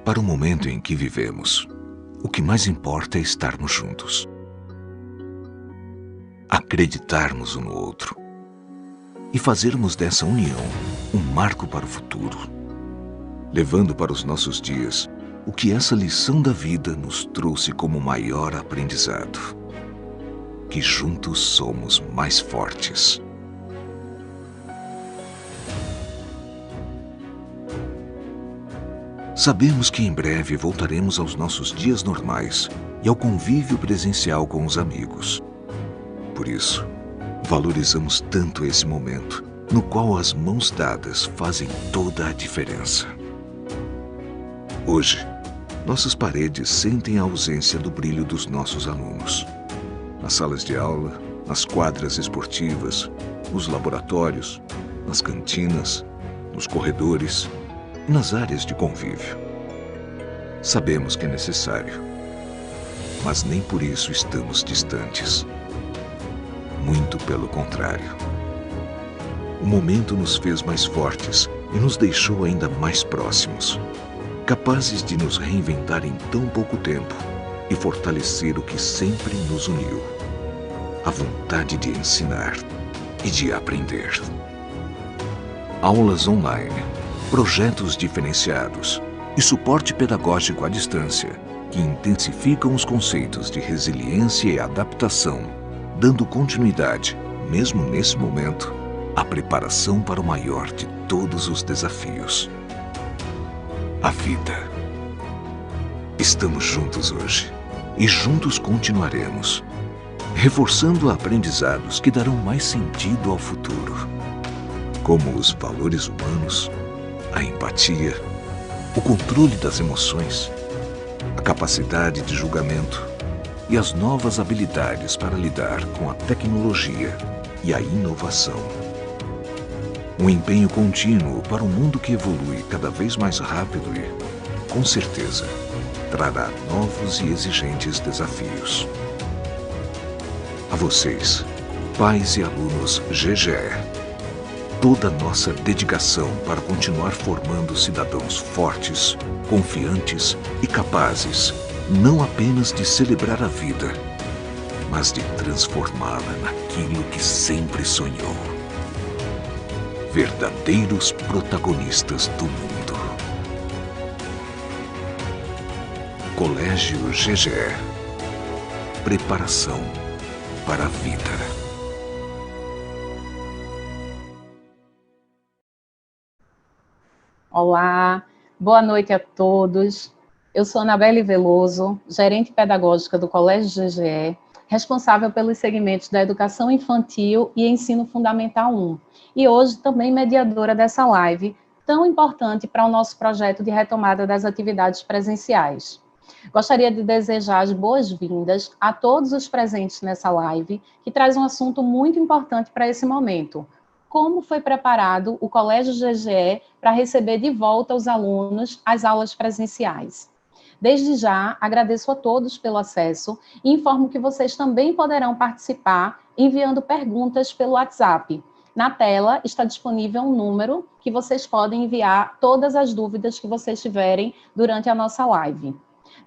Para o momento em que vivemos, o que mais importa é estarmos juntos. Acreditarmos um no outro. E fazermos dessa união um marco para o futuro, levando para os nossos dias o que essa lição da vida nos trouxe como maior aprendizado: que juntos somos mais fortes. Sabemos que em breve voltaremos aos nossos dias normais e ao convívio presencial com os amigos. Por isso, valorizamos tanto esse momento, no qual as mãos dadas fazem toda a diferença. Hoje, nossas paredes sentem a ausência do brilho dos nossos alunos. Nas salas de aula, nas quadras esportivas, nos laboratórios, nas cantinas, nos corredores e nas áreas de convívio. Sabemos que é necessário, mas nem por isso estamos distantes. Muito pelo contrário. O momento nos fez mais fortes e nos deixou ainda mais próximos, capazes de nos reinventar em tão pouco tempo e fortalecer o que sempre nos uniu: a vontade de ensinar e de aprender. Aulas online, projetos diferenciados e suporte pedagógico à distância que intensificam os conceitos de resiliência e adaptação, dando continuidade, mesmo nesse momento, à preparação para o maior de todos os desafios: a vida. Estamos juntos hoje e juntos continuaremos, reforçando aprendizados que darão mais sentido ao futuro, como os valores humanos, a empatia, o controle das emoções, a capacidade de julgamento e as novas habilidades para lidar com a tecnologia e a inovação. Um empenho contínuo para um mundo que evolui cada vez mais rápido e, com certeza, trará novos e exigentes desafios. A vocês, pais e alunos GGE, toda a nossa dedicação para continuar formando cidadãos fortes, confiantes e capazes, não apenas de celebrar a vida, mas de transformá-la naquilo que sempre sonhou: verdadeiros protagonistas do mundo. Colégio GGE. Preparação para a vida. Olá, boa noite a todos. Eu sou Anabelle Veloso, gerente pedagógica do Colégio GGE, responsável pelos segmentos da Educação Infantil e Ensino Fundamental 1, e hoje também mediadora dessa live, tão importante para o nosso projeto de retomada das atividades presenciais. Gostaria de desejar as boas-vindas a todos os presentes nessa live, que traz um assunto muito importante para esse momento: como foi preparado o Colégio GGE para receber de volta os alunos às aulas presenciais. Desde já, agradeço a todos pelo acesso e informo que vocês também poderão participar enviando perguntas pelo WhatsApp. Na tela está disponível um número que vocês podem enviar todas as dúvidas que vocês tiverem durante a nossa live.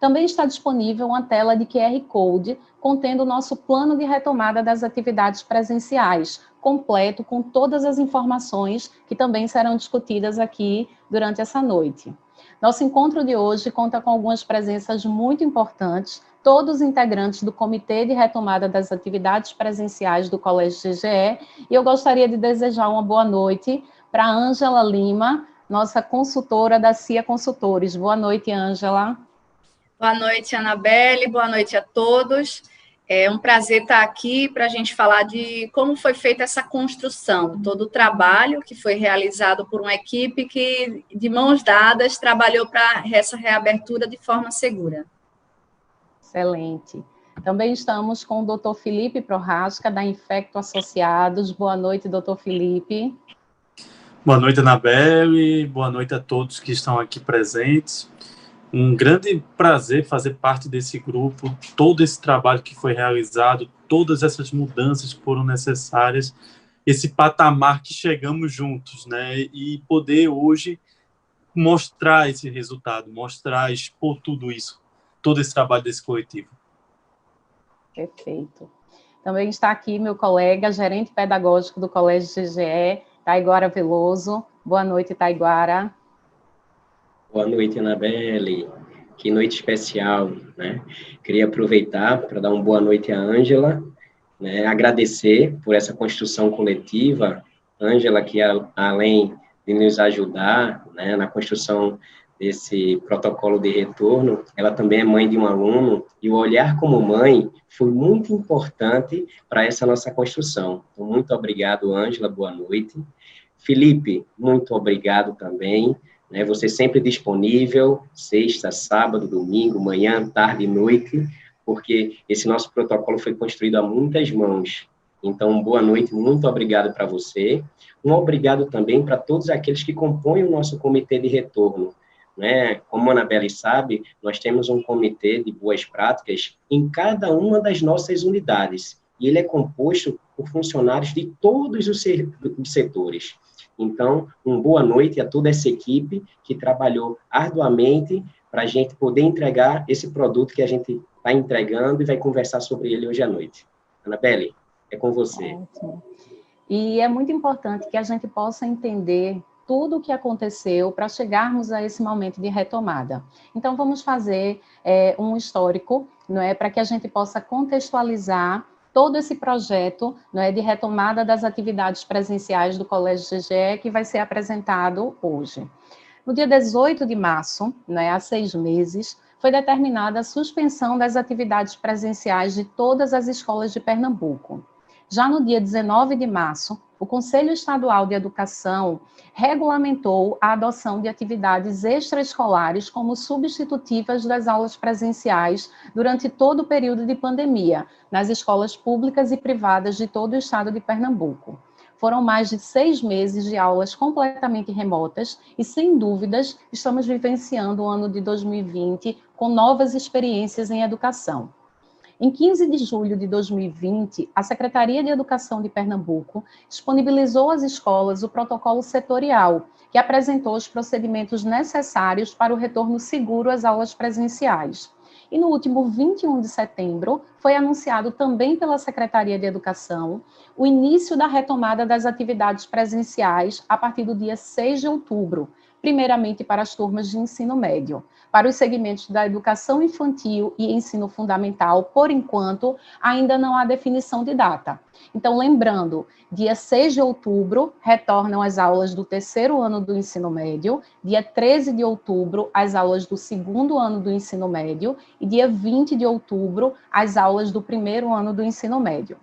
Também está disponível uma tela de QR Code contendo o nosso plano de retomada das atividades presenciais, completo com todas as informações que também serão discutidas aqui durante essa noite. Nosso encontro de hoje conta com algumas presenças muito importantes, todos integrantes do Comitê de Retomada das Atividades Presenciais do Colégio GGE, e eu gostaria de desejar uma boa noite para a Ângela Lima, nossa consultora da CIA Consultores. Boa noite, Ângela. Boa noite, Anabelle, boa noite a todos. É um prazer estar aqui para a gente falar de como foi feita essa construção, todo o trabalho que foi realizado por uma equipe que, de mãos dadas, trabalhou para essa reabertura de forma segura. Excelente. Também estamos com o Dr. Felipe Prohaska, da Infecto Associados. Boa noite, Dr. Felipe. Boa noite, Anabelle. Boa noite a todos que estão aqui presentes. Um grande prazer fazer parte desse grupo, todo esse trabalho que foi realizado, todas essas mudanças que foram necessárias, esse patamar que chegamos juntos, né? E poder hoje mostrar esse resultado, mostrar, expor tudo isso, todo esse trabalho desse coletivo. Perfeito. Também está aqui meu colega, gerente pedagógico do Colégio GGE, Taiguara Veloso. Boa noite, Taiguara. Boa noite, Anabelle. Que noite especial, né? Queria aproveitar para dar uma boa noite à Ângela, né? Agradecer por essa construção coletiva. Ângela, que além de nos ajudar, né, na construção desse protocolo de retorno, ela também é mãe de um aluno, e o olhar como mãe foi muito importante para essa nossa construção. Então, muito obrigado, Ângela, boa noite. Felipe, muito obrigado também, né, você sempre disponível, sexta, sábado, domingo, manhã, tarde e noite, porque esse nosso protocolo foi construído a muitas mãos. Então, boa noite, muito obrigado para você. Um obrigado também para todos aqueles que compõem o nosso comitê de retorno, né? Como a Anabelle sabe, nós temos um comitê de boas práticas em cada uma das nossas unidades, e ele é composto por funcionários de todos os setores. Então, uma boa noite a toda essa equipe que trabalhou arduamente para a gente poder entregar esse produto que a gente está entregando e vai conversar sobre ele hoje à noite. Anabelle, é com você. Ótimo. E é muito importante que a gente possa entender tudo o que aconteceu para chegarmos a esse momento de retomada. Então, vamos fazer um histórico, não é, para que a gente possa contextualizar todo esse projeto, não é, de retomada das atividades presenciais do Colégio GGE, que vai ser apresentado hoje. No dia 18 de março, né, há 6 meses, foi determinada a suspensão das atividades presenciais de todas as escolas de Pernambuco. Já no dia 19 de março, o Conselho Estadual de Educação regulamentou a adoção de atividades extraescolares como substitutivas das aulas presenciais durante todo o período de pandemia, nas escolas públicas e privadas de todo o estado de Pernambuco. Foram mais de 6 meses de aulas completamente remotas e, sem dúvidas, estamos vivenciando o ano de 2020 com novas experiências em educação. Em 15 de julho de 2020, a Secretaria de Educação de Pernambuco disponibilizou às escolas o protocolo setorial, que apresentou os procedimentos necessários para o retorno seguro às aulas presenciais. E no último 21 de setembro, foi anunciado também pela Secretaria de Educação o início da retomada das atividades presenciais a partir do dia 6 de outubro, primeiramente para as turmas de ensino médio. Para os segmentos da educação infantil e ensino fundamental, por enquanto, ainda não há definição de data. Então, lembrando, dia 6 de outubro, retornam as aulas do 3º ano do ensino médio, dia 13 de outubro, as aulas do 2º ano do ensino médio, e dia 20 de outubro, as aulas do 1º ano do ensino médio.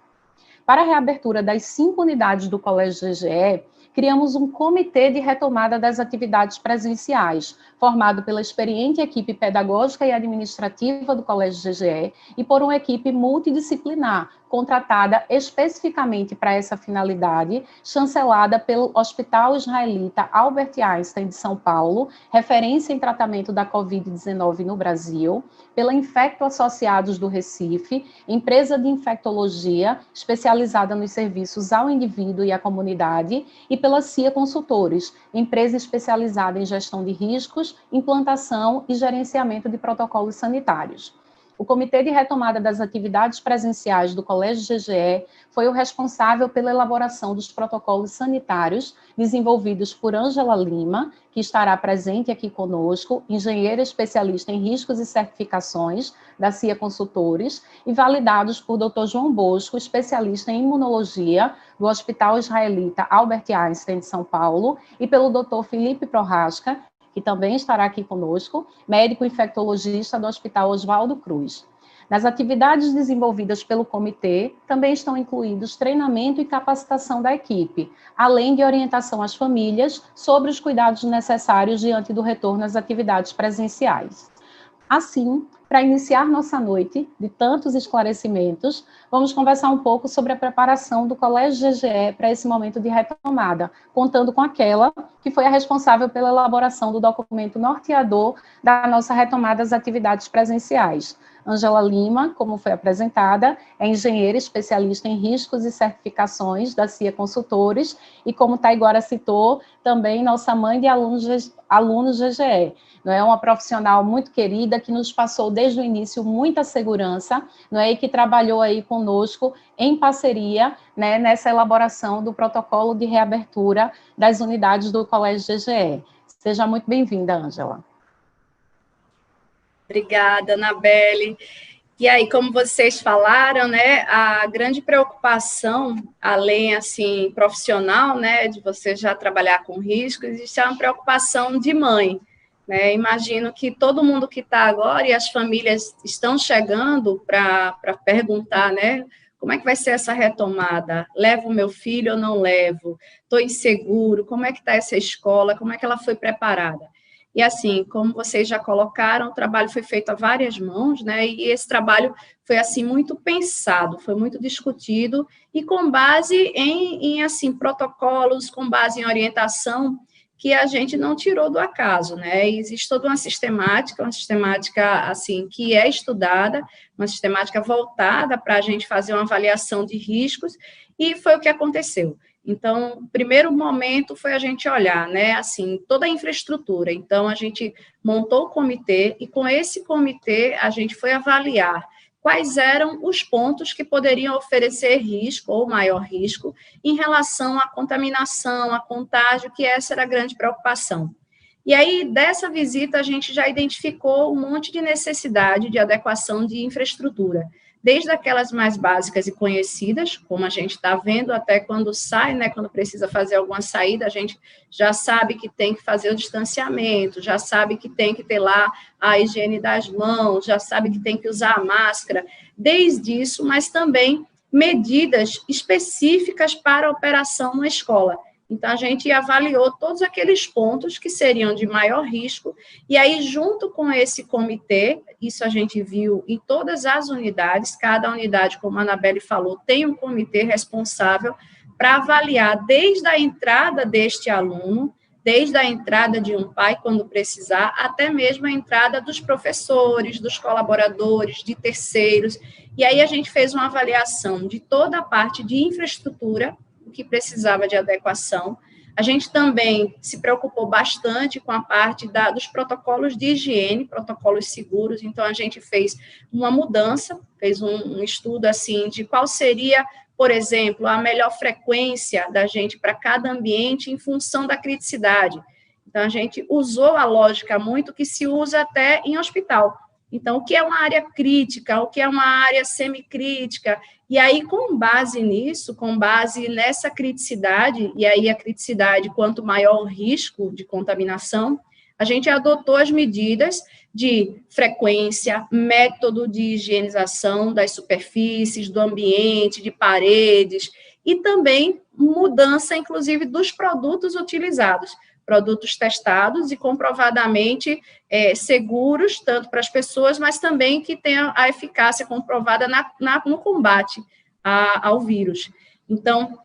Para a reabertura das 5 unidades do Colégio GGE, criamos um comitê de retomada das atividades presenciais, formado pela experiente equipe pedagógica e administrativa do Colégio GGE e por uma equipe multidisciplinar, contratada especificamente para essa finalidade, chancelada pelo Hospital Israelita Albert Einstein de São Paulo, referência em tratamento da Covid-19 no Brasil, pela Infecto Associados do Recife, empresa de infectologia especializada nos serviços ao indivíduo e à comunidade, e pela CIA Consultores, empresa especializada em gestão de riscos, implantação e gerenciamento de protocolos sanitários. O Comitê de Retomada das Atividades Presenciais do Colégio GGE foi o responsável pela elaboração dos protocolos sanitários desenvolvidos por Ângela Lima, que estará presente aqui conosco, engenheira especialista em riscos e certificações da CIA Consultores, e validados por Dr. João Bosco, especialista em imunologia do Hospital Israelita Albert Einstein de São Paulo, e pelo Dr. Felipe Prohaska, que também estará aqui conosco, médico infectologista do Hospital Oswaldo Cruz. Nas atividades desenvolvidas pelo comitê, também estão incluídos treinamento e capacitação da equipe, além de orientação às famílias sobre os cuidados necessários diante do retorno às atividades presenciais. Assim, para iniciar nossa noite de tantos esclarecimentos, vamos conversar um pouco sobre a preparação do Colégio GGE para esse momento de retomada, contando com aquela que foi a responsável pela elaboração do documento norteador da nossa retomada das atividades presenciais. Ângela Lima, como foi apresentada, é engenheira especialista em riscos e certificações da CIA Consultores, e como Taiguara citou, também nossa mãe de alunos GGE. Não é uma profissional muito querida, que nos passou desde o início muita segurança, não é, e que trabalhou aí conosco em parceria, né, nessa elaboração do protocolo de reabertura das unidades do Colégio GGE. Seja muito bem-vinda, Ângela. Obrigada, Anabelle. E aí, como vocês falaram, né, a grande preocupação, além, assim, profissional, né, de você já trabalhar com riscos, existe uma preocupação de mãe, né? Imagino que todo mundo que está agora e as famílias estão chegando para perguntar, né, como é que vai ser essa retomada? Levo o meu filho ou não levo? Estou inseguro, como é que está essa escola? Como é que ela foi preparada? E assim, como vocês já colocaram, o trabalho foi feito a várias mãos, né? E esse trabalho foi assim muito pensado, foi muito discutido e com base em assim protocolos, com base em orientação que a gente não tirou do acaso, né? E existe toda uma sistemática assim que é estudada, uma sistemática voltada para a gente fazer uma avaliação de riscos, e foi o que aconteceu. Então, o primeiro momento foi a gente olhar, né, assim, toda a infraestrutura. Então, a gente montou o comitê, e com esse comitê a gente foi avaliar quais eram os pontos que poderiam oferecer risco, ou maior risco, em relação à contaminação, à contágio, que essa era a grande preocupação. E aí, dessa visita, a gente já identificou um monte de necessidade de adequação de infraestrutura, desde aquelas mais básicas e conhecidas, como a gente está vendo, até quando sai, né, quando precisa fazer alguma saída, a gente já sabe que tem que fazer o distanciamento, já sabe que tem que ter lá a higiene das mãos, já sabe que tem que usar a máscara, desde isso, mas também medidas específicas para a operação na escola. Então, a gente avaliou todos aqueles pontos que seriam de maior risco, e aí, junto com esse comitê, isso a gente viu em todas as unidades, cada unidade, como a Anabelle falou, tem um comitê responsável para avaliar desde a entrada deste aluno, desde a entrada de um pai, quando precisar, até mesmo a entrada dos professores, dos colaboradores, de terceiros, e aí a gente fez uma avaliação de toda a parte de infraestrutura, o que precisava de adequação. A gente também se preocupou bastante com a parte dos protocolos de higiene, protocolos seguros, então a gente fez uma mudança, fez um estudo assim de qual seria, por exemplo, a melhor frequência da gente para cada ambiente em função da criticidade. Então a gente usou a lógica muito que se usa até em hospital. Então, o que é uma área crítica, o que é uma área semicrítica, e aí, com base nisso, com base nessa criticidade, e aí a criticidade, quanto maior o risco de contaminação, a gente adotou as medidas de frequência, método de higienização das superfícies, do ambiente, de paredes, e também mudança, inclusive, dos produtos utilizados, produtos testados e comprovadamente seguros, tanto para as pessoas, mas também que tenham a eficácia comprovada no combate ao vírus. Então,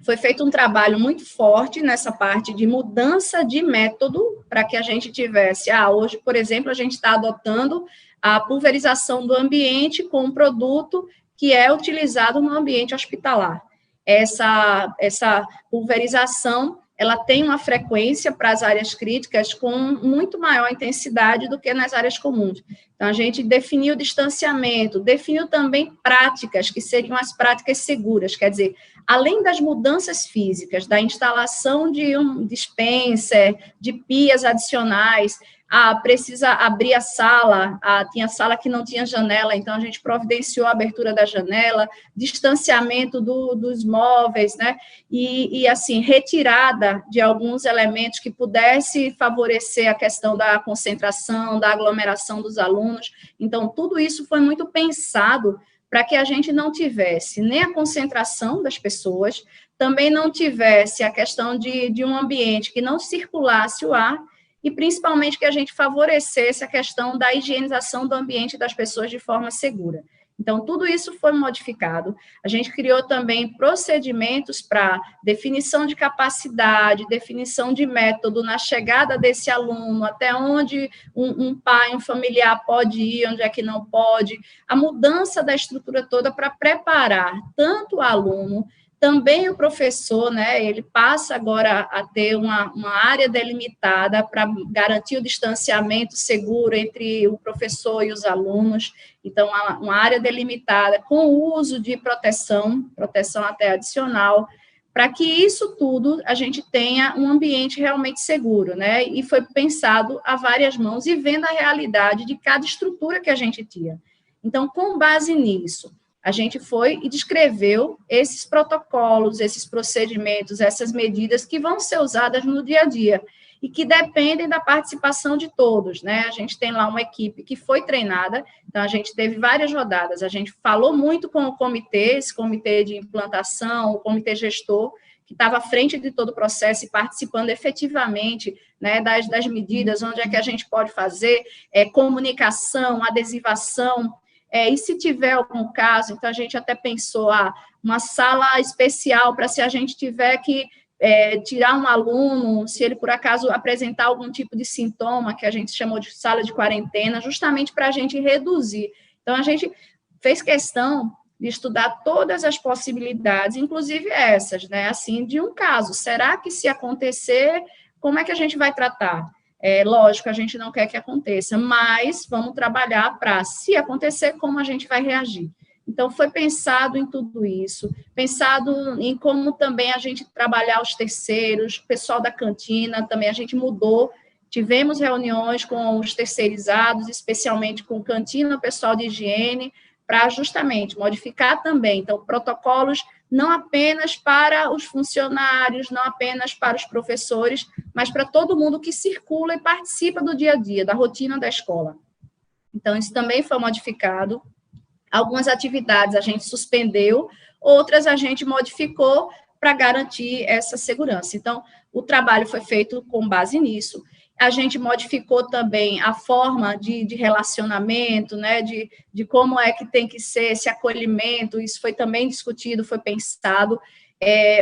foi feito um trabalho muito forte nessa parte de mudança de método, para que a gente tivesse, hoje, por exemplo, a gente está adotando a pulverização do ambiente com um produto que é utilizado no ambiente hospitalar. Essa pulverização, ela tem uma frequência para as áreas críticas com muito maior intensidade do que nas áreas comuns. Então, a gente definiu o distanciamento, definiu também práticas, que seriam as práticas seguras, quer dizer, além das mudanças físicas, da instalação de um dispenser, de pias adicionais, precisa abrir a sala, tinha sala que não tinha janela, então a gente providenciou a abertura da janela, distanciamento dos móveis, né, e assim, retirada de alguns elementos que pudesse favorecer a questão da concentração, da aglomeração dos alunos. Então, tudo isso foi muito pensado para que a gente não tivesse nem a concentração das pessoas, também não tivesse a questão de um ambiente que não circulasse o ar, e principalmente que a gente favorecesse a questão da higienização do ambiente das pessoas de forma segura. Então, tudo isso foi modificado. A gente criou também procedimentos para definição de capacidade, definição de método na chegada desse aluno, até onde um pai, um familiar pode ir, onde é que não pode, a mudança da estrutura toda para preparar tanto o aluno, também o professor, né, ele passa agora a ter uma área delimitada para garantir o distanciamento seguro entre o professor e os alunos, então, uma área delimitada com o uso de proteção até adicional, para que isso tudo a gente tenha um ambiente realmente seguro, né, e foi pensado a várias mãos e vendo a realidade de cada estrutura que a gente tinha. Então, com base nisso, a gente foi e descreveu esses protocolos, esses procedimentos, essas medidas que vão ser usadas no dia a dia e que dependem da participação de todos, né? A gente tem lá uma equipe que foi treinada, então a gente teve várias rodadas, a gente falou muito com o comitê, esse comitê de implantação, o comitê gestor, que estava à frente de todo o processo e participando efetivamente, né, das medidas, onde é que a gente pode fazer, comunicação, adesivação. E se tiver algum caso, então a gente até pensou uma sala especial para se a gente tiver que tirar um aluno, se ele por acaso apresentar algum tipo de sintoma, que a gente chamou de sala de quarentena, justamente para a gente reduzir. Então, a gente fez questão de estudar todas as possibilidades, inclusive essas, né, assim, de um caso. Será que se acontecer, como é que a gente vai tratar? Lógico, a gente não quer que aconteça, mas vamos trabalhar para, se acontecer, como a gente vai reagir. Então, foi pensado em tudo isso, pensado em como também a gente trabalhar os terceiros, o pessoal da cantina, também a gente mudou, tivemos reuniões com os terceirizados, especialmente com cantina, o pessoal de higiene, para justamente modificar também, então, protocolos não apenas para os funcionários, não apenas para os professores, mas para todo mundo que circula e participa do dia a dia, da rotina da escola. Então, isso também foi modificado. Algumas atividades a gente suspendeu, outras a gente modificou para garantir essa segurança. Então, o trabalho foi feito com base nisso. A gente modificou também a forma de relacionamento, né, de como é que tem que ser esse acolhimento, isso foi também discutido, foi pensado.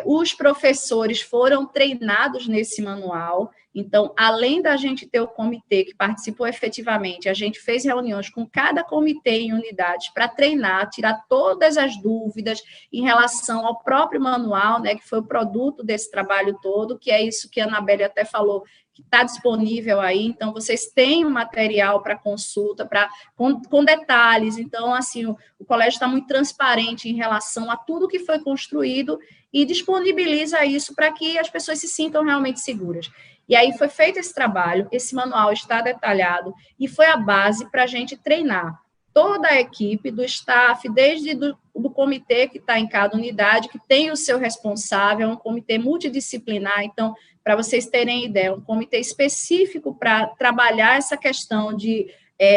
Os professores foram treinados nesse manual, então, além da gente ter o comitê que participou efetivamente, a gente fez reuniões com cada comitê em unidades para treinar, tirar todas as dúvidas em relação ao próprio manual, né, que foi o produto desse trabalho todo, que é isso que a Anabelle até falou, que está disponível aí, então vocês têm um material para consulta, com detalhes, então, assim, o colégio está muito transparente em relação a tudo que foi construído e disponibiliza isso para que as pessoas se sintam realmente seguras. E aí foi feito esse trabalho, esse manual está detalhado, e foi a base para a gente treinar toda a equipe do staff, desde do comitê que está em cada unidade, que tem o seu responsável, um comitê multidisciplinar, então, para vocês terem ideia, um comitê específico para trabalhar essa questão de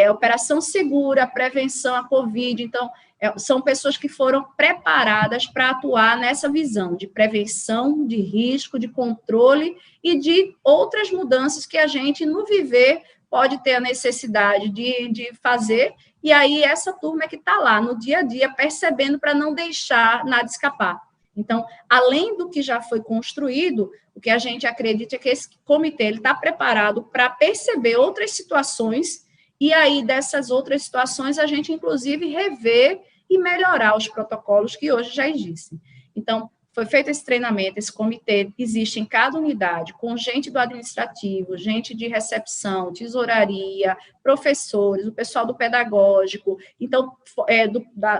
operação segura, prevenção à Covid, então, são pessoas que foram preparadas para atuar nessa visão de prevenção, de risco, de controle e de outras mudanças que a gente, no viver, pode ter a necessidade de fazer, e aí essa turma é que está lá, no dia a dia, percebendo para não deixar nada escapar. Então, além do que já foi construído, o que a gente acredita é que esse comitê está preparado para perceber outras situações, e aí dessas outras situações a gente, inclusive, rever e melhorar os protocolos que hoje já existem. Então, foi feito esse treinamento, esse comitê existe em cada unidade, com gente do administrativo, gente de recepção, tesouraria, professores, o pessoal do pedagógico, então,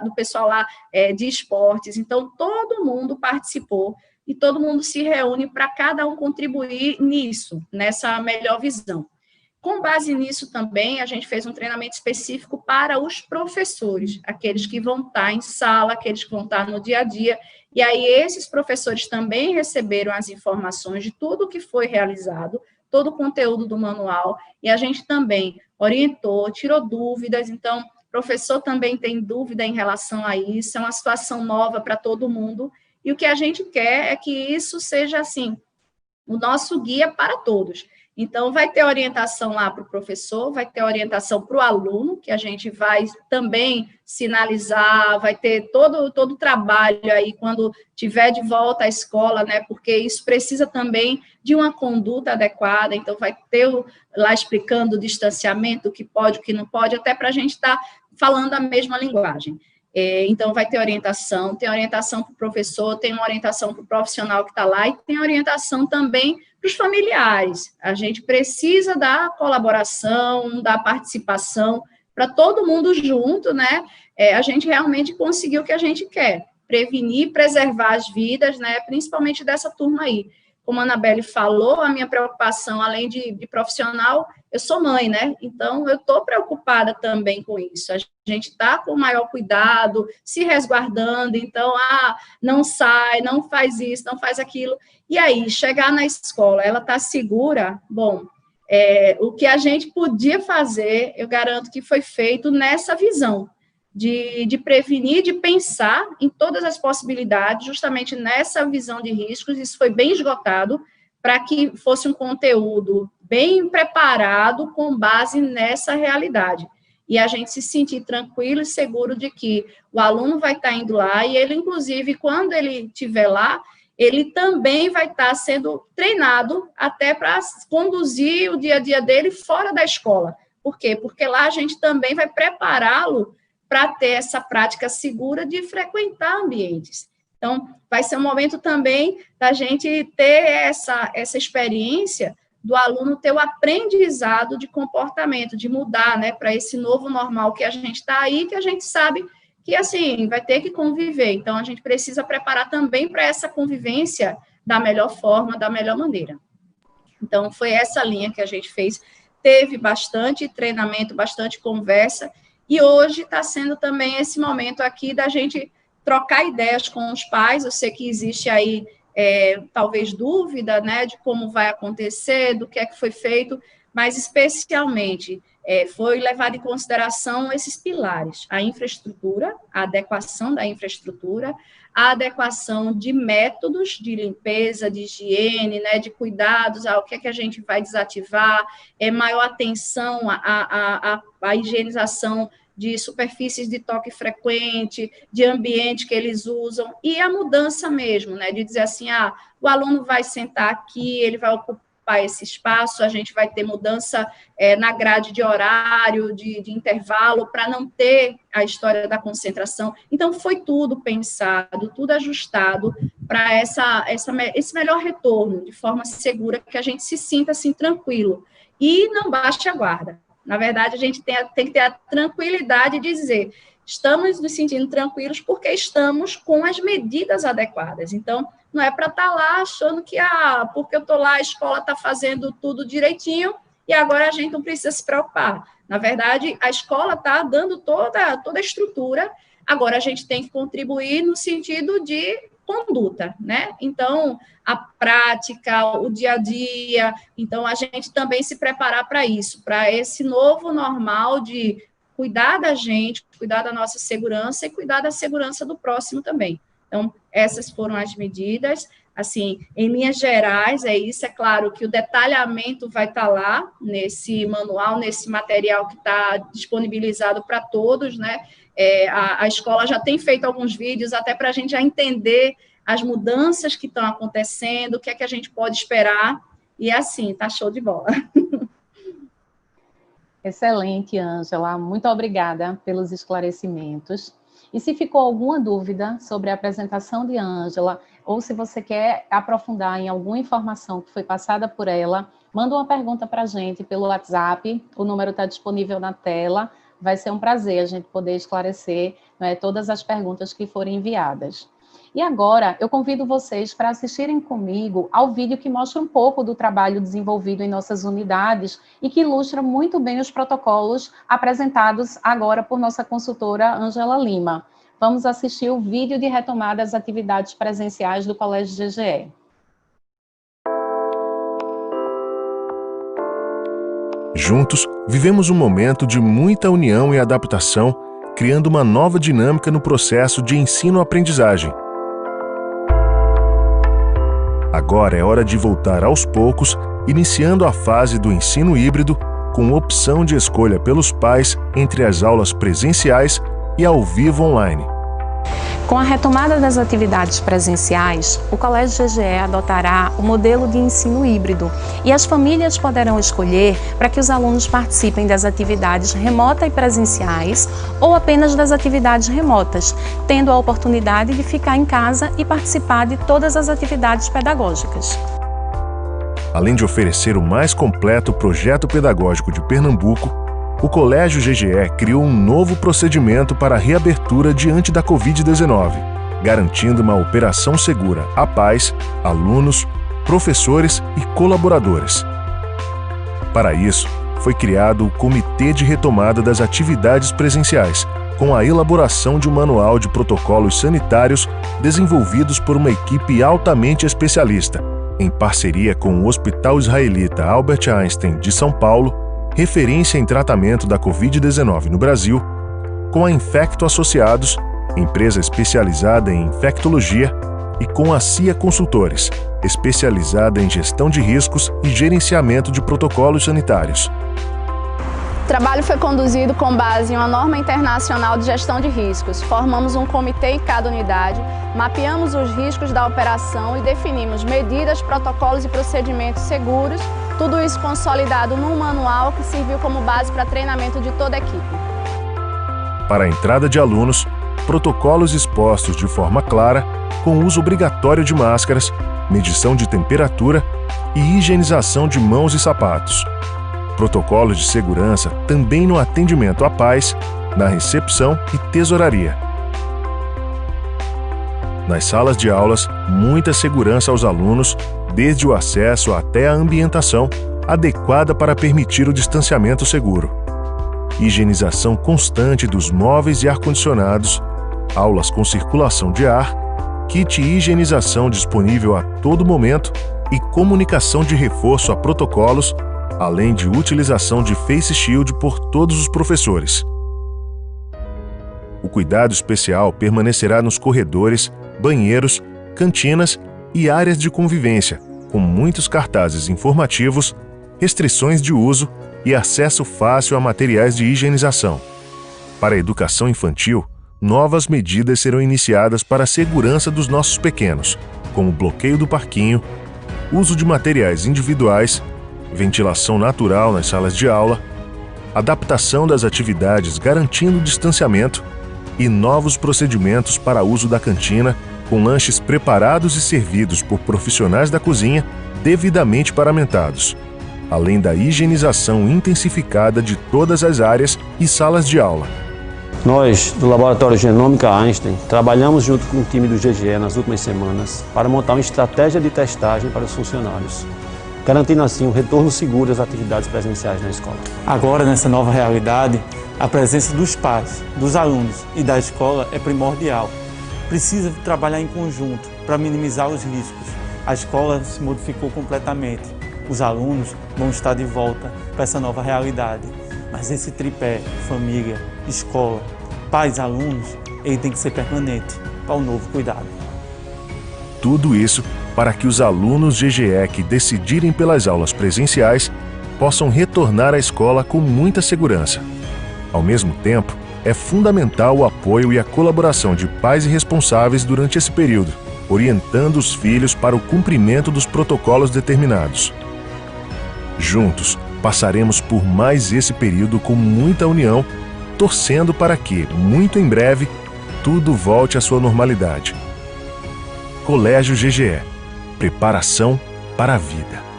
do pessoal lá de esportes, então, todo mundo participou e todo mundo se reúne para cada um contribuir nisso, nessa melhor visão. Com base nisso também, a gente fez um treinamento específico para os professores, aqueles que vão estar em sala, aqueles que vão estar no dia a dia, e aí esses professores também receberam as informações de tudo que foi realizado, todo o conteúdo do manual, e a gente também orientou, tirou dúvidas, então, o professor também tem dúvida em relação a isso, é uma situação nova para todo mundo, e o que a gente quer é que isso seja, assim, o nosso guia para todos. Então, vai ter orientação lá para o professor, vai ter orientação para o aluno, que a gente vai também sinalizar, vai ter todo o trabalho aí quando tiver de volta à escola, né? Porque isso precisa também de uma conduta adequada, então vai ter lá explicando o distanciamento, o que pode, o que não pode, até para a gente estar falando a mesma linguagem. Então, vai ter orientação, tem orientação para o professor, tem uma orientação para o profissional que está lá, e tem orientação também para os familiares. A gente precisa da colaboração, da participação, para todo mundo junto, né? A gente realmente conseguir o que a gente quer, prevenir, preservar as vidas, né? Principalmente dessa turma aí. Como a Anabelle falou, a minha preocupação, além de profissional, eu sou mãe, né? Então, eu estou preocupada também com isso. A gente está com o maior cuidado, se resguardando. Então, não sai, não faz isso, não faz aquilo. E aí, chegar na escola, ela está segura? Bom, o que a gente podia fazer, eu garanto que foi feito nessa visão, de prevenir, de pensar em todas as possibilidades, justamente nessa visão de riscos. Isso foi bem esgotado, para que fosse um conteúdo bem preparado com base nessa realidade. E a gente se sentir tranquilo e seguro de que o aluno vai estar indo lá, e ele, inclusive, quando ele estiver lá, ele também vai estar sendo treinado até para conduzir o dia a dia dele fora da escola. Por quê? Porque lá a gente também vai prepará-lo para ter essa prática segura de frequentar ambientes. Então, vai ser um momento também da gente ter essa experiência do aluno ter o aprendizado de comportamento, de mudar, né, para esse novo normal que a gente está aí, que a gente sabe que, assim, vai ter que conviver. Então, a gente precisa preparar também para essa convivência da melhor forma, da melhor maneira. Então, foi essa linha que a gente fez. Teve bastante treinamento, bastante conversa, e hoje está sendo também esse momento aqui da gente trocar ideias com os pais. Eu sei que existe aí, talvez, dúvida, né, de como vai acontecer, do que é que foi feito, mas, especialmente, foi levado em consideração esses pilares: a infraestrutura, a adequação da infraestrutura, a adequação de métodos de limpeza, de higiene, né, de cuidados, ao que é que a gente vai desativar, maior atenção à higienização de superfícies de toque frequente, de ambiente que eles usam, e a mudança mesmo, né, de dizer assim, o aluno vai sentar aqui, ele vai ocupar esse espaço, a gente vai ter mudança na grade de horário, de intervalo, para não ter a história da concentração. Então, foi tudo pensado, tudo ajustado para esse melhor retorno, de forma segura, que a gente se sinta assim tranquilo, e não baixe a guarda. Na verdade, a gente tem que ter a tranquilidade de dizer, estamos nos sentindo tranquilos porque estamos com as medidas adequadas. Então, não é para estar lá achando que, porque eu estou lá, a escola está fazendo tudo direitinho e agora a gente não precisa se preocupar. Na verdade, a escola está dando toda a estrutura, agora a gente tem que contribuir no sentido de conduta, né? Então, a prática, o dia a dia, então a gente também se preparar para isso, para esse novo normal de cuidar da gente, cuidar da nossa segurança e cuidar da segurança do próximo também. Então, essas foram as medidas, assim, em linhas gerais, é isso. É claro que o detalhamento vai estar lá, nesse manual, nesse material que está disponibilizado para todos, né? A escola já tem feito alguns vídeos, até para a gente já entender as mudanças que estão acontecendo, o que é que a gente pode esperar, e assim, tá show de bola. Excelente, Ângela, muito obrigada pelos esclarecimentos. E se ficou alguma dúvida sobre a apresentação de Ângela, ou se você quer aprofundar em alguma informação que foi passada por ela, manda uma pergunta para a gente pelo WhatsApp, o número está disponível na tela. Vai ser um prazer a gente poder esclarecer, né, todas as perguntas que forem enviadas. E agora, eu convido vocês para assistirem comigo ao vídeo que mostra um pouco do trabalho desenvolvido em nossas unidades e que ilustra muito bem os protocolos apresentados agora por nossa consultora Ângela Lima. Vamos assistir o vídeo de retomada das atividades presenciais do Colégio GGE. Juntos, vivemos um momento de muita união e adaptação, criando uma nova dinâmica no processo de ensino-aprendizagem. A Agora é hora de voltar aos poucos, iniciando a fase do ensino híbrido, com opção de escolha pelos pais entre as aulas presenciais e ao vivo online. Com a retomada das atividades presenciais, o Colégio GGE adotará o modelo de ensino híbrido e as famílias poderão escolher para que os alunos participem das atividades remotas e presenciais ou apenas das atividades remotas, tendo a oportunidade de ficar em casa e participar de todas as atividades pedagógicas. Além de oferecer o mais completo projeto pedagógico de Pernambuco, o Colégio GGE criou um novo procedimento para a reabertura diante da Covid-19, garantindo uma operação segura a pais, alunos, professores e colaboradores. Para isso, foi criado o Comitê de Retomada das Atividades Presenciais, com a elaboração de um manual de protocolos sanitários desenvolvidos por uma equipe altamente especialista, em parceria com o Hospital Israelita Albert Einstein de São Paulo, referência em tratamento da Covid-19 no Brasil, com a Infecto Associados, empresa especializada em infectologia, e com a CIA Consultores, especializada em gestão de riscos e gerenciamento de protocolos sanitários. O trabalho foi conduzido com base em uma norma internacional de gestão de riscos. Formamos um comitê em cada unidade, mapeamos os riscos da operação e definimos medidas, protocolos e procedimentos seguros, tudo isso consolidado num manual que serviu como base para treinamento de toda a equipe. Para a entrada de alunos, protocolos expostos de forma clara, com uso obrigatório de máscaras, medição de temperatura e higienização de mãos e sapatos. Protocolos de segurança também no atendimento a pais, na recepção e tesouraria. Nas salas de aulas, muita segurança aos alunos, desde o acesso até a ambientação, adequada para permitir o distanciamento seguro. Higienização constante dos móveis e ar-condicionados, aulas com circulação de ar, kit higienização disponível a todo momento e comunicação de reforço a protocolos, além de utilização de face shield por todos os professores. O cuidado especial permanecerá nos corredores, banheiros, cantinas e áreas de convivência, com muitos cartazes informativos, restrições de uso e acesso fácil a materiais de higienização. Para a educação infantil, novas medidas serão iniciadas para a segurança dos nossos pequenos, como bloqueio do parquinho, uso de materiais individuais, ventilação natural nas salas de aula, adaptação das atividades garantindo o distanciamento e novos procedimentos para uso da cantina, com lanches preparados e servidos por profissionais da cozinha devidamente paramentados, além da higienização intensificada de todas as áreas e salas de aula. Nós, do Laboratório Genômica Einstein, trabalhamos junto com o time do GGE nas últimas semanas para montar uma estratégia de testagem para os funcionários, garantindo assim um retorno seguro às atividades presenciais na escola. Agora, nessa nova realidade, a presença dos pais, dos alunos e da escola é primordial. Precisa trabalhar em conjunto para minimizar os riscos. A escola se modificou completamente. Os alunos vão estar de volta para essa nova realidade. Mas esse tripé, família, escola, pais e alunos, ele tem que ser permanente para o novo cuidado. Tudo isso para que os alunos GGE que decidirem pelas aulas presenciais possam retornar à escola com muita segurança. Ao mesmo tempo, é fundamental o apoio e a colaboração de pais e responsáveis durante esse período, orientando os filhos para o cumprimento dos protocolos determinados. Juntos, passaremos por mais esse período com muita união, torcendo para que, muito em breve, tudo volte à sua normalidade. Colégio GGE. Preparação para a vida.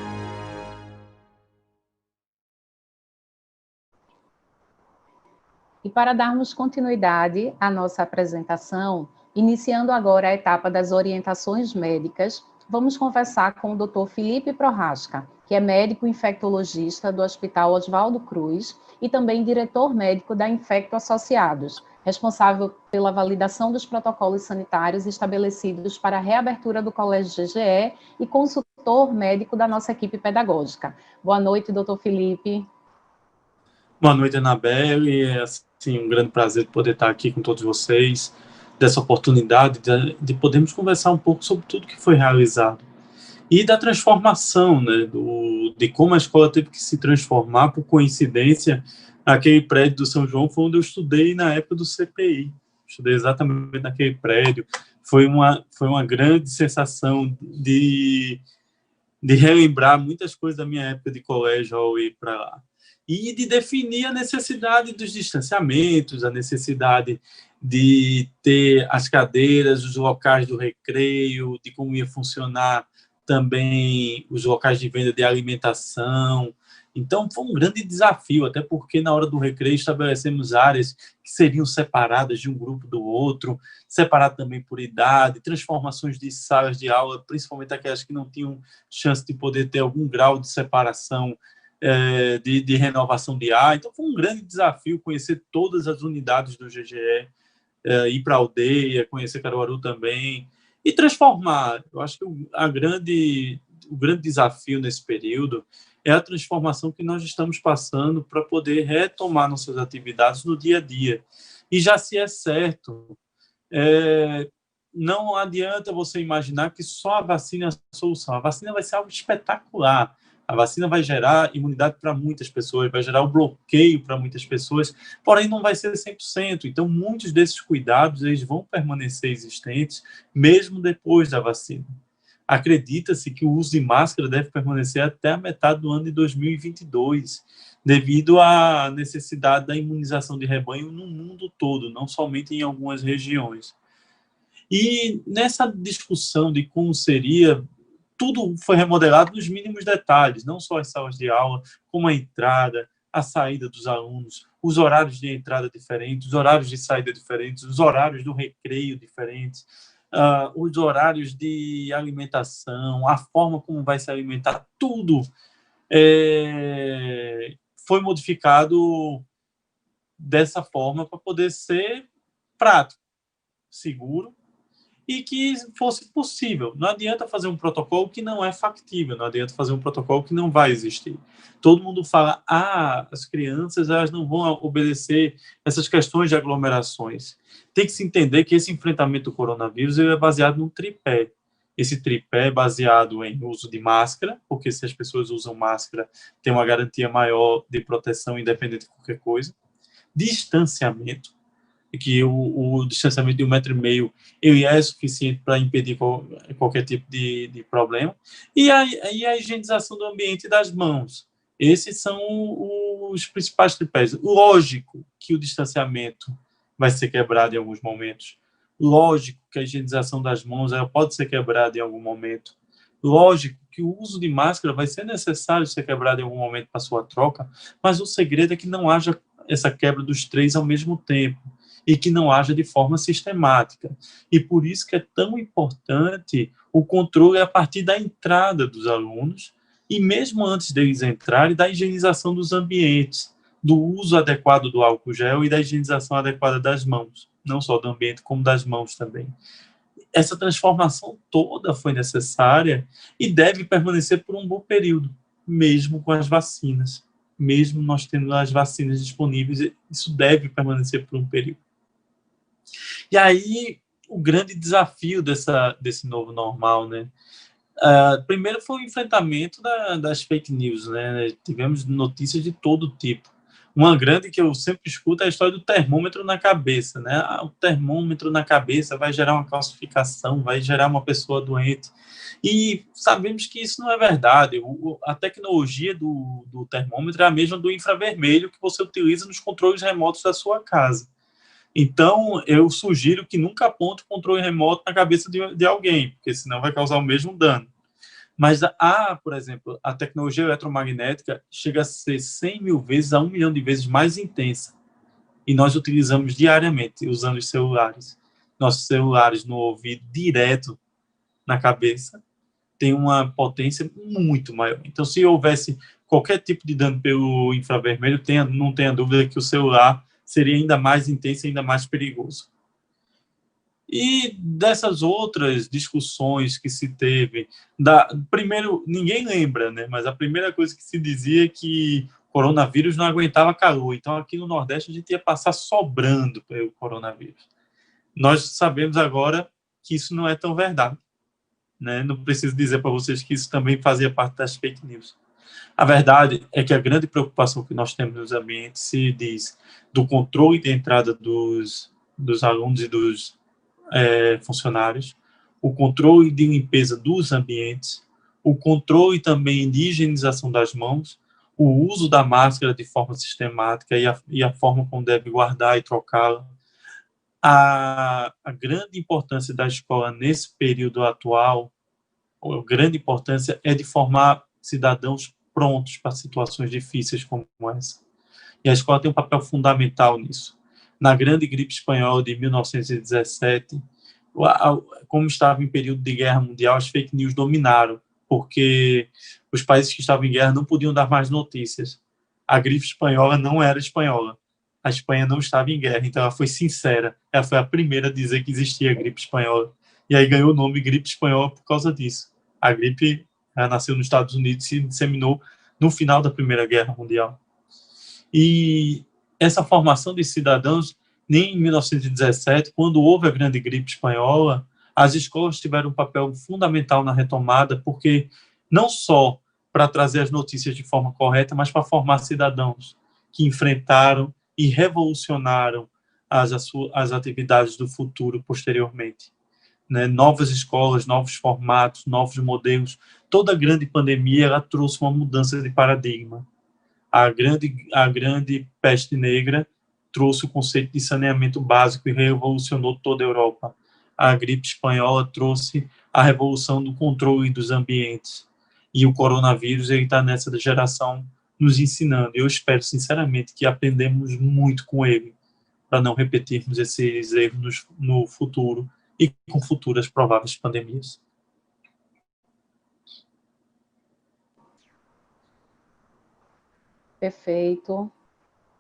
E para darmos continuidade à nossa apresentação, iniciando agora a etapa das orientações médicas, vamos conversar com o Dr. Felipe Prohaska, que é médico infectologista do Hospital Oswaldo Cruz e também diretor médico da Infecto Associados, responsável pela validação dos protocolos sanitários estabelecidos para a reabertura do Colégio GGE e consultor médico da nossa equipe pedagógica. Boa noite, doutor Felipe. Boa noite, Anabelle. É assim, um grande prazer poder estar aqui com todos vocês, dessa oportunidade de podermos conversar um pouco sobre tudo que foi realizado. e da transformação, né, de como a escola teve que se transformar. Por coincidência, aquele prédio do São João foi onde eu estudei na época do CPI. Estudei exatamente naquele prédio. Foi uma grande sensação de relembrar muitas coisas da minha época de colégio ao ir para lá. E de definir a necessidade dos distanciamentos, a necessidade de ter as cadeiras, os locais do recreio, de como ia funcionar também os locais de venda de alimentação. Então, foi um grande desafio, até porque na hora do recreio estabelecemos áreas que seriam separadas de um grupo do outro, separado também por idade, transformações de salas de aula, principalmente aquelas que não tinham chance de poder ter algum grau de separação, de renovação de ar. Então, foi um grande desafio conhecer todas as unidades do GGE, ir para a aldeia, conhecer Caruaru também, e transformar. Eu acho que o grande desafio nesse período é a transformação que nós estamos passando para poder retomar nossas atividades no dia a dia. E já se é certo, não adianta você imaginar que só a vacina é a solução. A vacina vai ser algo espetacular. A vacina vai gerar imunidade para muitas pessoas, vai gerar o bloqueio para muitas pessoas, porém não vai ser 100%. Então, muitos desses cuidados eles vão permanecer existentes mesmo depois da vacina. Acredita-se que o uso de máscara deve permanecer até a metade do ano de 2022, devido à necessidade da imunização de rebanho no mundo todo, não somente em algumas regiões. E nessa discussão de como seria, tudo foi remodelado nos mínimos detalhes, não só as salas de aula, como a entrada, a saída dos alunos, os horários de entrada diferentes, os horários de saída diferentes, os horários do recreio diferentes, os horários de alimentação, a forma como vai se alimentar, tudo foi modificado dessa forma para poder ser prático, seguro e que fosse possível. Não adianta fazer um protocolo que não é factível, não adianta fazer um protocolo que não vai existir. Todo mundo fala, as crianças elas não vão obedecer essas questões de aglomerações. Tem que se entender que esse enfrentamento do coronavírus ele é baseado num tripé. Esse tripé é baseado em uso de máscara, porque se as pessoas usam máscara, tem uma garantia maior de proteção independente de qualquer coisa. Distanciamento, que o distanciamento de 1,5 metro ele é suficiente para impedir qualquer tipo de problema. E a higienização do ambiente e das mãos. Esses são os principais tripés. Lógico que o distanciamento vai ser quebrado em alguns momentos. Lógico que a higienização das mãos ela pode ser quebrada em algum momento. Lógico que o uso de máscara vai ser necessário ser quebrado em algum momento para sua troca, mas o segredo é que não haja essa quebra dos três ao mesmo tempo e que não haja de forma sistemática. E por isso que é tão importante o controle a partir da entrada dos alunos e mesmo antes deles entrarem, da higienização dos ambientes, do uso adequado do álcool gel e da higienização adequada das mãos, não só do ambiente, como das mãos também. Essa transformação toda foi necessária e deve permanecer por um bom período, mesmo com as vacinas. Mesmo nós tendo as vacinas disponíveis, isso deve permanecer por um período. E aí, o grande desafio desse novo normal, né? Primeiro foi o enfrentamento das fake news, né? Tivemos notícias de todo tipo. Uma grande que eu sempre escuto é a história do termômetro na cabeça, né? O termômetro na cabeça vai gerar uma calcificação, vai gerar uma pessoa doente. E sabemos que isso não é verdade. A tecnologia do termômetro é a mesma do infravermelho que você utiliza nos controles remotos da sua casa. Então, eu sugiro que nunca aponte o controle remoto na cabeça de alguém, porque senão vai causar o mesmo dano. Mas, por exemplo, a tecnologia eletromagnética chega a ser 100 mil vezes a 1 milhão de vezes mais intensa. E nós utilizamos diariamente, usando os celulares. Nossos celulares no ouvido, direto na cabeça, tem uma potência muito maior. Então, se houvesse qualquer tipo de dano pelo infravermelho, não tenha dúvida que o celular seria ainda mais intenso e ainda mais perigoso. E dessas outras discussões que se teve, primeiro, ninguém lembra, né? Mas a primeira coisa que se dizia é que o coronavírus não aguentava calor. Então, aqui no Nordeste, a gente ia passar sobrando pelo coronavírus. Nós sabemos agora que isso não é tão verdade. né? Não preciso dizer para vocês que isso também fazia parte das fake news. A verdade é que a grande preocupação que nós temos nos ambientes se diz do controle de entrada dos alunos e dos funcionários, o controle de limpeza dos ambientes, o controle também de higienização das mãos, o uso da máscara de forma sistemática e a forma como deve guardar e trocá-la. A grande importância da escola nesse período atual, a grande importância é de formar cidadãos prontos para situações difíceis como essa. E a escola tem um papel fundamental nisso. Na grande gripe espanhola de 1917, como estava em período de guerra mundial, as fake news dominaram, porque os países que estavam em guerra não podiam dar mais notícias. A gripe espanhola não era espanhola. A Espanha não estava em guerra, então ela foi sincera. Ela foi a primeira a dizer que existia a gripe espanhola. E aí ganhou o nome gripe espanhola por causa disso. A gripe nasceu nos Estados Unidos e se disseminou no final da Primeira Guerra Mundial. E essa formação de cidadãos, nem em 1917, quando houve a grande gripe espanhola, as escolas tiveram um papel fundamental na retomada, porque não só para trazer as notícias de forma correta, mas para formar cidadãos que enfrentaram e revolucionaram as atividades do futuro posteriormente. Né? Novas escolas, novos formatos, novos modelos. Toda a grande pandemia ela trouxe uma mudança de paradigma. A grande peste negra trouxe o conceito de saneamento básico e revolucionou toda a Europa. A gripe espanhola trouxe a revolução do controle dos ambientes. E o coronavírus está nessa geração nos ensinando. Eu espero, sinceramente, que aprendemos muito com ele, para não repetirmos esses erros no futuro e com futuras prováveis pandemias. Perfeito.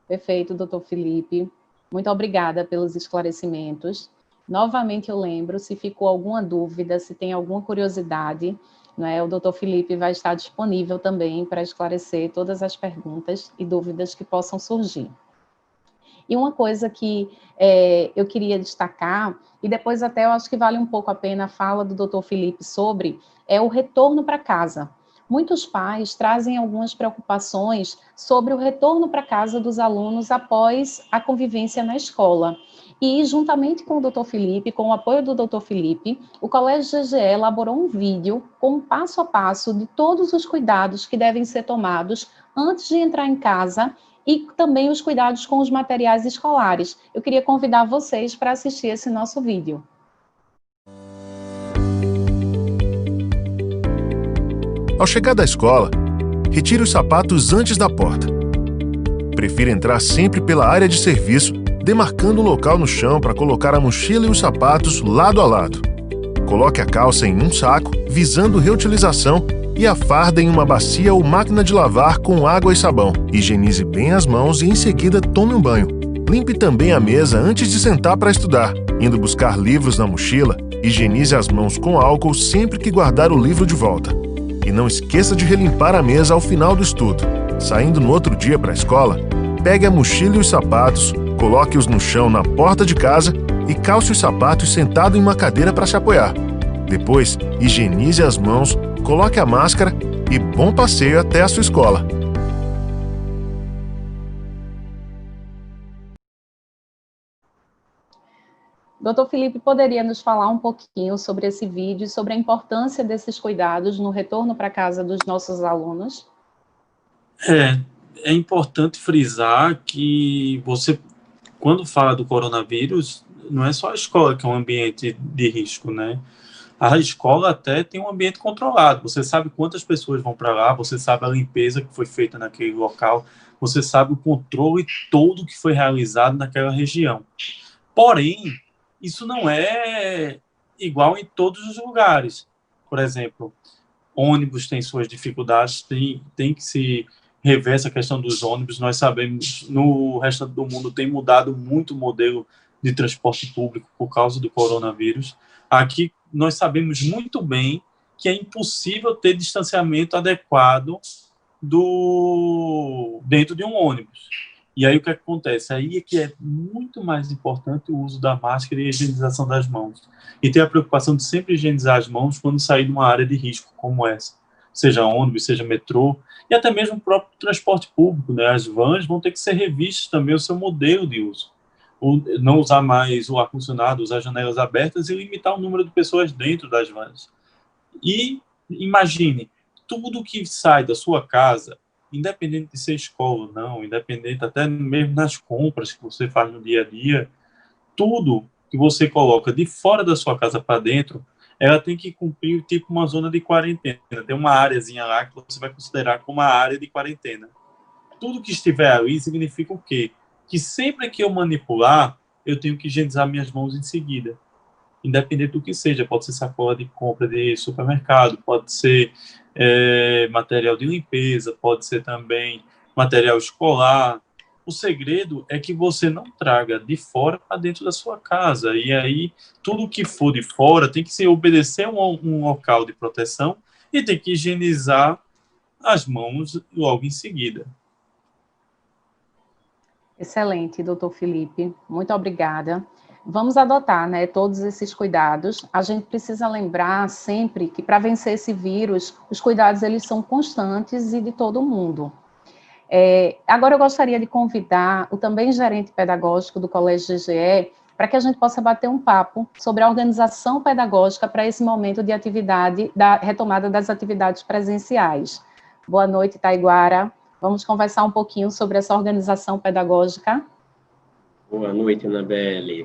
Perfeito, doutor Felipe. Muito obrigada pelos esclarecimentos. Novamente eu lembro, se ficou alguma dúvida, se tem alguma curiosidade, o doutor Felipe vai estar disponível também para esclarecer todas as perguntas e dúvidas que possam surgir. E uma coisa que eu queria destacar, e depois até eu acho que vale um pouco a pena a fala do doutor Felipe sobre, é o retorno para casa. Muitos pais trazem algumas preocupações sobre o retorno para casa dos alunos após a convivência na escola. E, juntamente com o Dr. Felipe, com o apoio do Dr. Felipe, o Colégio GGE elaborou um vídeo com um passo a passo de todos os cuidados que devem ser tomados antes de entrar em casa e também os cuidados com os materiais escolares. Eu queria convidar vocês para assistir esse nosso vídeo. Ao chegar da escola, retire os sapatos antes da porta. Prefira entrar sempre pela área de serviço, demarcando um local no chão para colocar a mochila e os sapatos lado a lado. Coloque a calça em um saco, visando reutilização, e a farda em uma bacia ou máquina de lavar com água e sabão. Higienize bem as mãos e em seguida tome um banho. Limpe também a mesa antes de sentar para estudar. Indo buscar livros na mochila, higienize as mãos com álcool sempre que guardar o livro de volta. E não esqueça de relimpar a mesa ao final do estudo. Saindo no outro dia para a escola, pegue a mochila e os sapatos, coloque-os no chão na porta de casa e calce os sapatos sentado em uma cadeira para se apoiar. Depois, higienize as mãos, coloque a máscara e bom passeio até a sua escola. Doutor Felipe, poderia nos falar um pouquinho sobre esse vídeo e sobre a importância desses cuidados no retorno para casa dos nossos alunos? É importante frisar que você, quando fala do coronavírus, não é só a escola que é um ambiente de risco, né? A escola até tem um ambiente controlado. Você sabe quantas pessoas vão para lá, você sabe a limpeza que foi feita naquele local, você sabe o controle todo que foi realizado naquela região. Porém, isso não é igual em todos os lugares. Por exemplo, ônibus tem suas dificuldades, tem que se rever essa questão dos ônibus. Nós sabemos, no resto do mundo tem mudado muito o modelo de transporte público por causa do coronavírus. Aqui nós sabemos muito bem que é impossível ter distanciamento adequado dentro de um ônibus. E aí o que acontece? Aí é que é muito mais importante o uso da máscara e a higienização das mãos. E ter a preocupação de sempre higienizar as mãos quando sair de uma área de risco como essa. Seja ônibus, seja metrô, e até mesmo o próprio transporte público, né? As vans vão ter que ser revistas também o seu modelo de uso. Não usar mais o ar-condicionado, usar janelas abertas e limitar o número de pessoas dentro das vans. E imagine, tudo que sai da sua casa, independente de ser escola ou não, independente até mesmo nas compras que você faz no dia a dia, tudo que você coloca de fora da sua casa para dentro, ela tem que cumprir tipo uma zona de quarentena. Tem uma áreazinha lá que você vai considerar como uma área de quarentena. Tudo que estiver ali significa o quê? Que sempre que eu manipular, eu tenho que higienizar minhas mãos em seguida. Independente do que seja, pode ser sacola de compra de supermercado, pode ser material de limpeza, pode ser também material escolar. O segredo é que você não traga de fora para dentro da sua casa. E aí, tudo que for de fora tem que se obedecer a um local de proteção e tem que higienizar as mãos logo em seguida. Excelente, doutor Felipe. Muito obrigada. Vamos adotar, né, todos esses cuidados. A gente precisa lembrar sempre que para vencer esse vírus, os cuidados eles são constantes e de todo mundo. Agora eu gostaria de convidar o também gerente pedagógico do Colégio GGE para que a gente possa bater um papo sobre a organização pedagógica para esse momento de atividade, da retomada das atividades presenciais. Boa noite, Taiguara. Vamos conversar um pouquinho sobre essa organização pedagógica. Boa noite, Anabelle.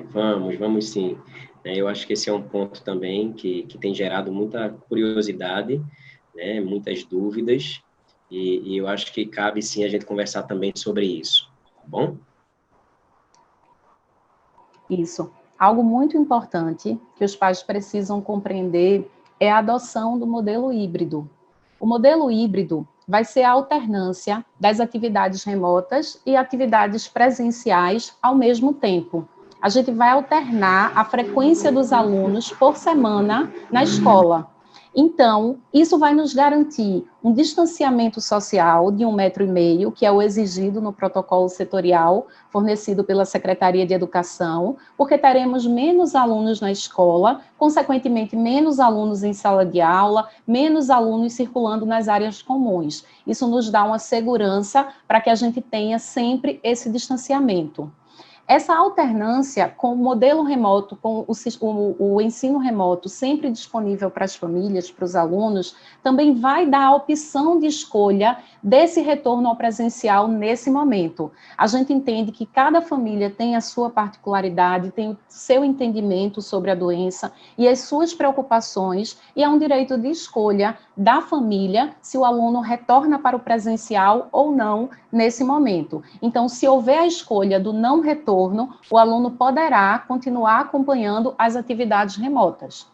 Vamos sim. Eu acho que esse é um ponto também que tem gerado muita curiosidade, né, muitas dúvidas, e eu acho que cabe sim a gente conversar também sobre isso, tá bom? Isso. Algo muito importante que os pais precisam compreender é a adoção do modelo híbrido. O modelo híbrido vai ser a alternância das atividades remotas e atividades presenciais ao mesmo tempo. A gente vai alternar a frequência dos alunos por semana na escola. Então, isso vai nos garantir um distanciamento social de 1,5 metro, que é o exigido no protocolo setorial fornecido pela Secretaria de Educação, porque teremos menos alunos na escola, consequentemente, menos alunos em sala de aula, menos alunos circulando nas áreas comuns. Isso nos dá uma segurança para que a gente tenha sempre esse distanciamento. Essa alternância com o modelo remoto, com o ensino remoto sempre disponível para as famílias, para os alunos, também vai dar a opção de escolha desse retorno ao presencial nesse momento. A gente entende que cada família tem a sua particularidade, tem o seu entendimento sobre a doença e as suas preocupações, e é um direito de escolha da família se o aluno retorna para o presencial ou não nesse momento. Então, se houver a escolha do não retorno, o aluno poderá continuar acompanhando as atividades remotas.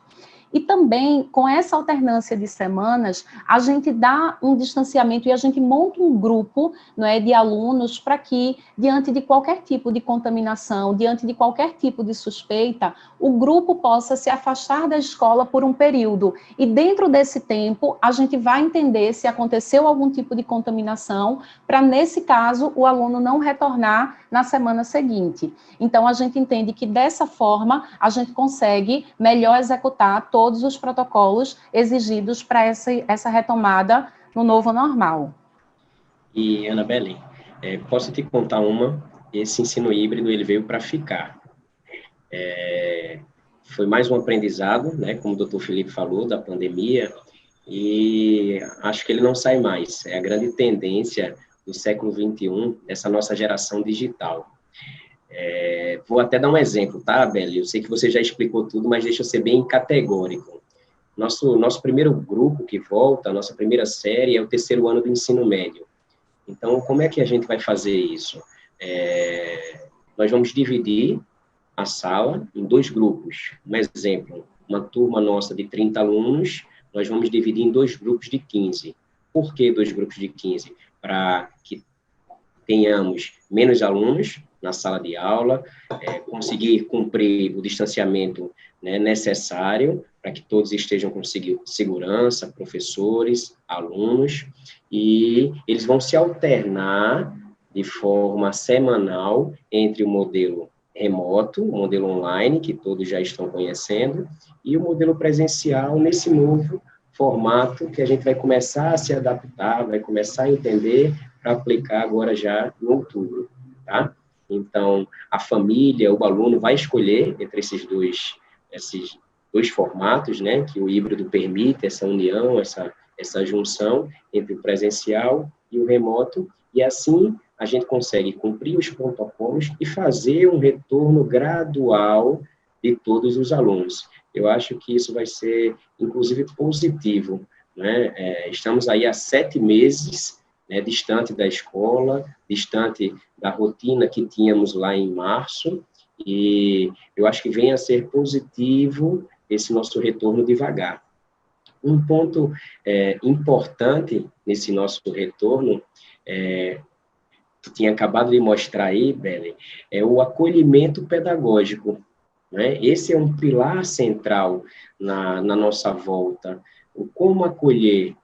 E também, com essa alternância de semanas, a gente dá um distanciamento e a gente monta um grupo, não é, de alunos para que, diante de qualquer tipo de contaminação, diante de qualquer tipo de suspeita, o grupo possa se afastar da escola por um período. E dentro desse tempo, a gente vai entender se aconteceu algum tipo de contaminação, para, nesse caso, o aluno não retornar na semana seguinte. Então, a gente entende que, dessa forma, a gente consegue melhor executar todos os protocolos exigidos para essa retomada no novo normal. E, Anabelle, posso te contar esse ensino híbrido, ele veio para ficar. Foi mais um aprendizado, né, como o doutor Felipe falou, da pandemia, e acho que ele não sai mais. É a grande tendência do século XXI, dessa nossa geração digital. Vou até dar um exemplo, tá, Beli? Eu sei que você já explicou tudo, mas deixa eu ser bem categórico. Nosso primeiro grupo que volta, a nossa primeira série, é o 3º ano do ensino médio. Então, como é que a gente vai fazer isso? Nós vamos dividir a sala em 2 grupos. Um exemplo, uma turma nossa de 30 alunos, nós vamos dividir em 2 grupos de 15. Por que 2 grupos de 15? Para que tenhamos menos alunos na sala de aula, conseguir cumprir o distanciamento, né, necessário para que todos estejam com segurança, professores, alunos, e eles vão se alternar de forma semanal entre o modelo remoto, o modelo online, que todos já estão conhecendo, e o modelo presencial nesse novo formato que a gente vai começar a se adaptar, vai começar a entender para aplicar agora já em outubro, tá? Então, a família, o aluno vai escolher entre esses dois formatos, né, que o híbrido permite, essa união, essa junção entre o presencial e o remoto, e assim a gente consegue cumprir os protocolos e fazer um retorno gradual de todos os alunos. Eu acho que isso vai ser, inclusive, positivo, né? Estamos aí há 7 meses, né, distante da escola, distante da rotina que tínhamos lá em março, e eu acho que vem a ser positivo esse nosso retorno devagar. Um ponto importante nesse nosso retorno, que tinha acabado de mostrar aí, Belen, é o acolhimento pedagógico, né? Esse é um pilar central na nossa volta. O como acolher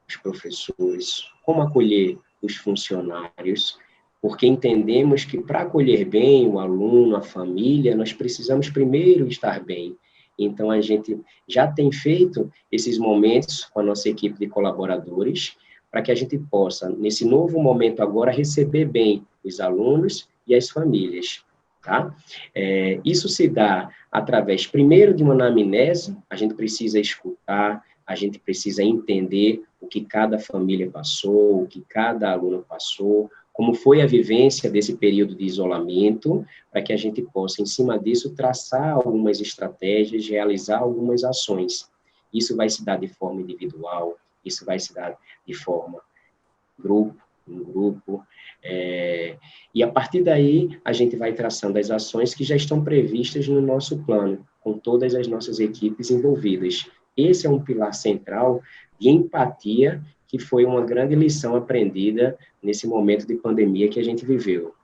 os professores, como acolher os funcionários, porque entendemos que para acolher bem o aluno, a família, nós precisamos primeiro estar bem. Então, a gente já tem feito esses momentos com a nossa equipe de colaboradores, para que a gente possa, nesse novo momento agora, receber bem os alunos e as famílias, tá? Isso se dá através, primeiro, de uma anamnese, a gente precisa escutar, a gente precisa entender o que cada família passou, o que cada aluno passou, como foi a vivência desse período de isolamento, para que a gente possa, em cima disso, traçar algumas estratégias, realizar algumas ações. Isso vai se dar de forma individual, isso vai se dar de forma em grupo, e a partir daí a gente vai traçando as ações que já estão previstas no nosso plano, com todas as nossas equipes envolvidas. Esse é um pilar central de empatia, que foi uma grande lição aprendida nesse momento de pandemia que a gente viveu.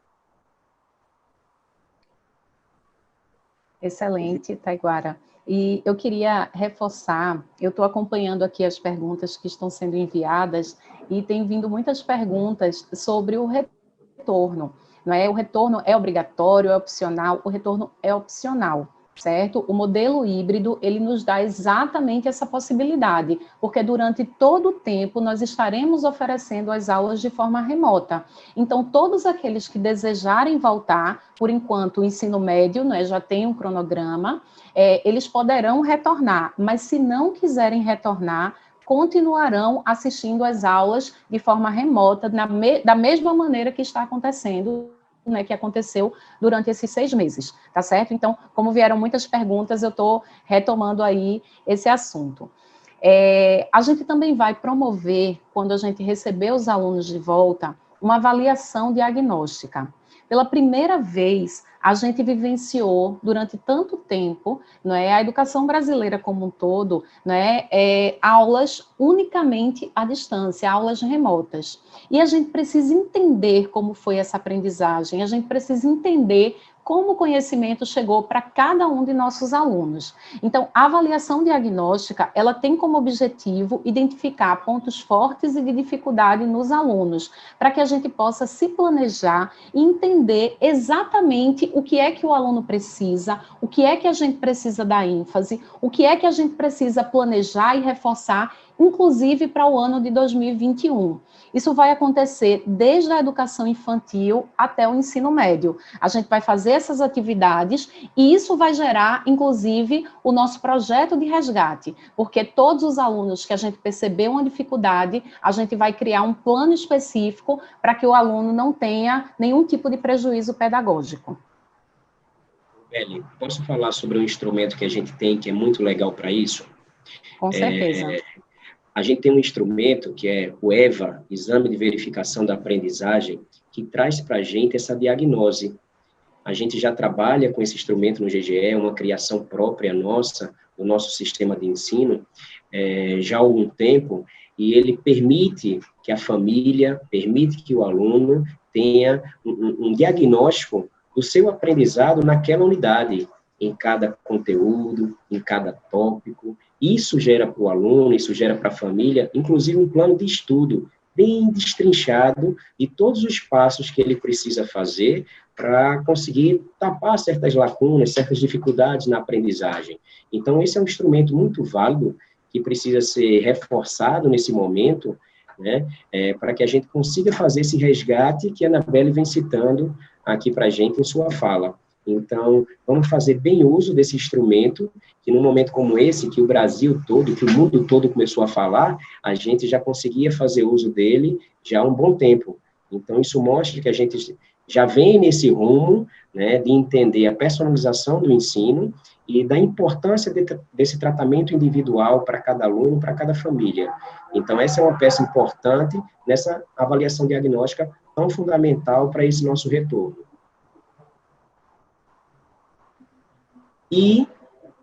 Excelente, Taiguara. E eu queria reforçar, eu estou acompanhando aqui as perguntas que estão sendo enviadas e tem vindo muitas perguntas sobre o retorno, não é? O retorno é obrigatório, é opcional? O retorno é opcional, certo? O modelo híbrido, ele nos dá exatamente essa possibilidade, porque durante todo o tempo nós estaremos oferecendo as aulas de forma remota. Então, todos aqueles que desejarem voltar, por enquanto o ensino médio, né, já tem um cronograma, eles poderão retornar, mas se não quiserem retornar, continuarão assistindo às aulas de forma remota, da mesma maneira que está acontecendo, né, que aconteceu durante esses 6 meses, tá certo? Então, como vieram muitas perguntas, eu estou retomando aí esse assunto. A gente também vai promover, quando a gente receber os alunos de volta, uma avaliação diagnóstica. Pela primeira vez, a gente vivenciou durante tanto tempo, não é, a educação brasileira como um todo, não é, aulas unicamente à distância, aulas remotas. E a gente precisa entender como foi essa aprendizagem, a gente precisa entender como o conhecimento chegou para cada um de nossos alunos. Então, a avaliação diagnóstica, ela tem como objetivo identificar pontos fortes e de dificuldade nos alunos, para que a gente possa se planejar e entender exatamente o que é que o aluno precisa, o que é que a gente precisa dar ênfase, o que é que a gente precisa planejar e reforçar, inclusive para o ano de 2021. Isso vai acontecer desde a educação infantil até o ensino médio. A gente vai fazer essas atividades e isso vai gerar, inclusive, o nosso projeto de resgate, porque todos os alunos que a gente perceber uma dificuldade, a gente vai criar um plano específico para que o aluno não tenha nenhum tipo de prejuízo pedagógico. Beli, posso falar sobre um instrumento que a gente tem que é muito legal para isso? Com certeza. A gente tem um instrumento que é o EVA, Exame de Verificação da Aprendizagem, que traz para a gente essa diagnose. A gente já trabalha com esse instrumento no GGE, é uma criação própria nossa, do nosso sistema de ensino, já há algum tempo, e ele permite que a família, permite que o aluno tenha um diagnóstico do seu aprendizado naquela unidade, em cada conteúdo, em cada tópico. Isso gera para o aluno, isso gera para a família, inclusive um plano de estudo bem destrinchado de todos os passos que ele precisa fazer para conseguir tapar certas lacunas, certas dificuldades na aprendizagem. Então, esse é um instrumento muito válido que precisa ser reforçado nesse momento, né, para que a gente consiga fazer esse resgate que a Anabelle vem citando aqui para a gente em sua fala. Então, vamos fazer bem uso desse instrumento, que num momento como esse, que o Brasil todo, que o mundo todo começou a falar, a gente já conseguia fazer uso dele já há um bom tempo. Então, isso mostra que a gente já vem nesse rumo, né, de entender a personalização do ensino e da importância desse tratamento individual para cada aluno, para cada família. Então, essa é uma peça importante nessa avaliação diagnóstica tão fundamental para esse nosso retorno. E,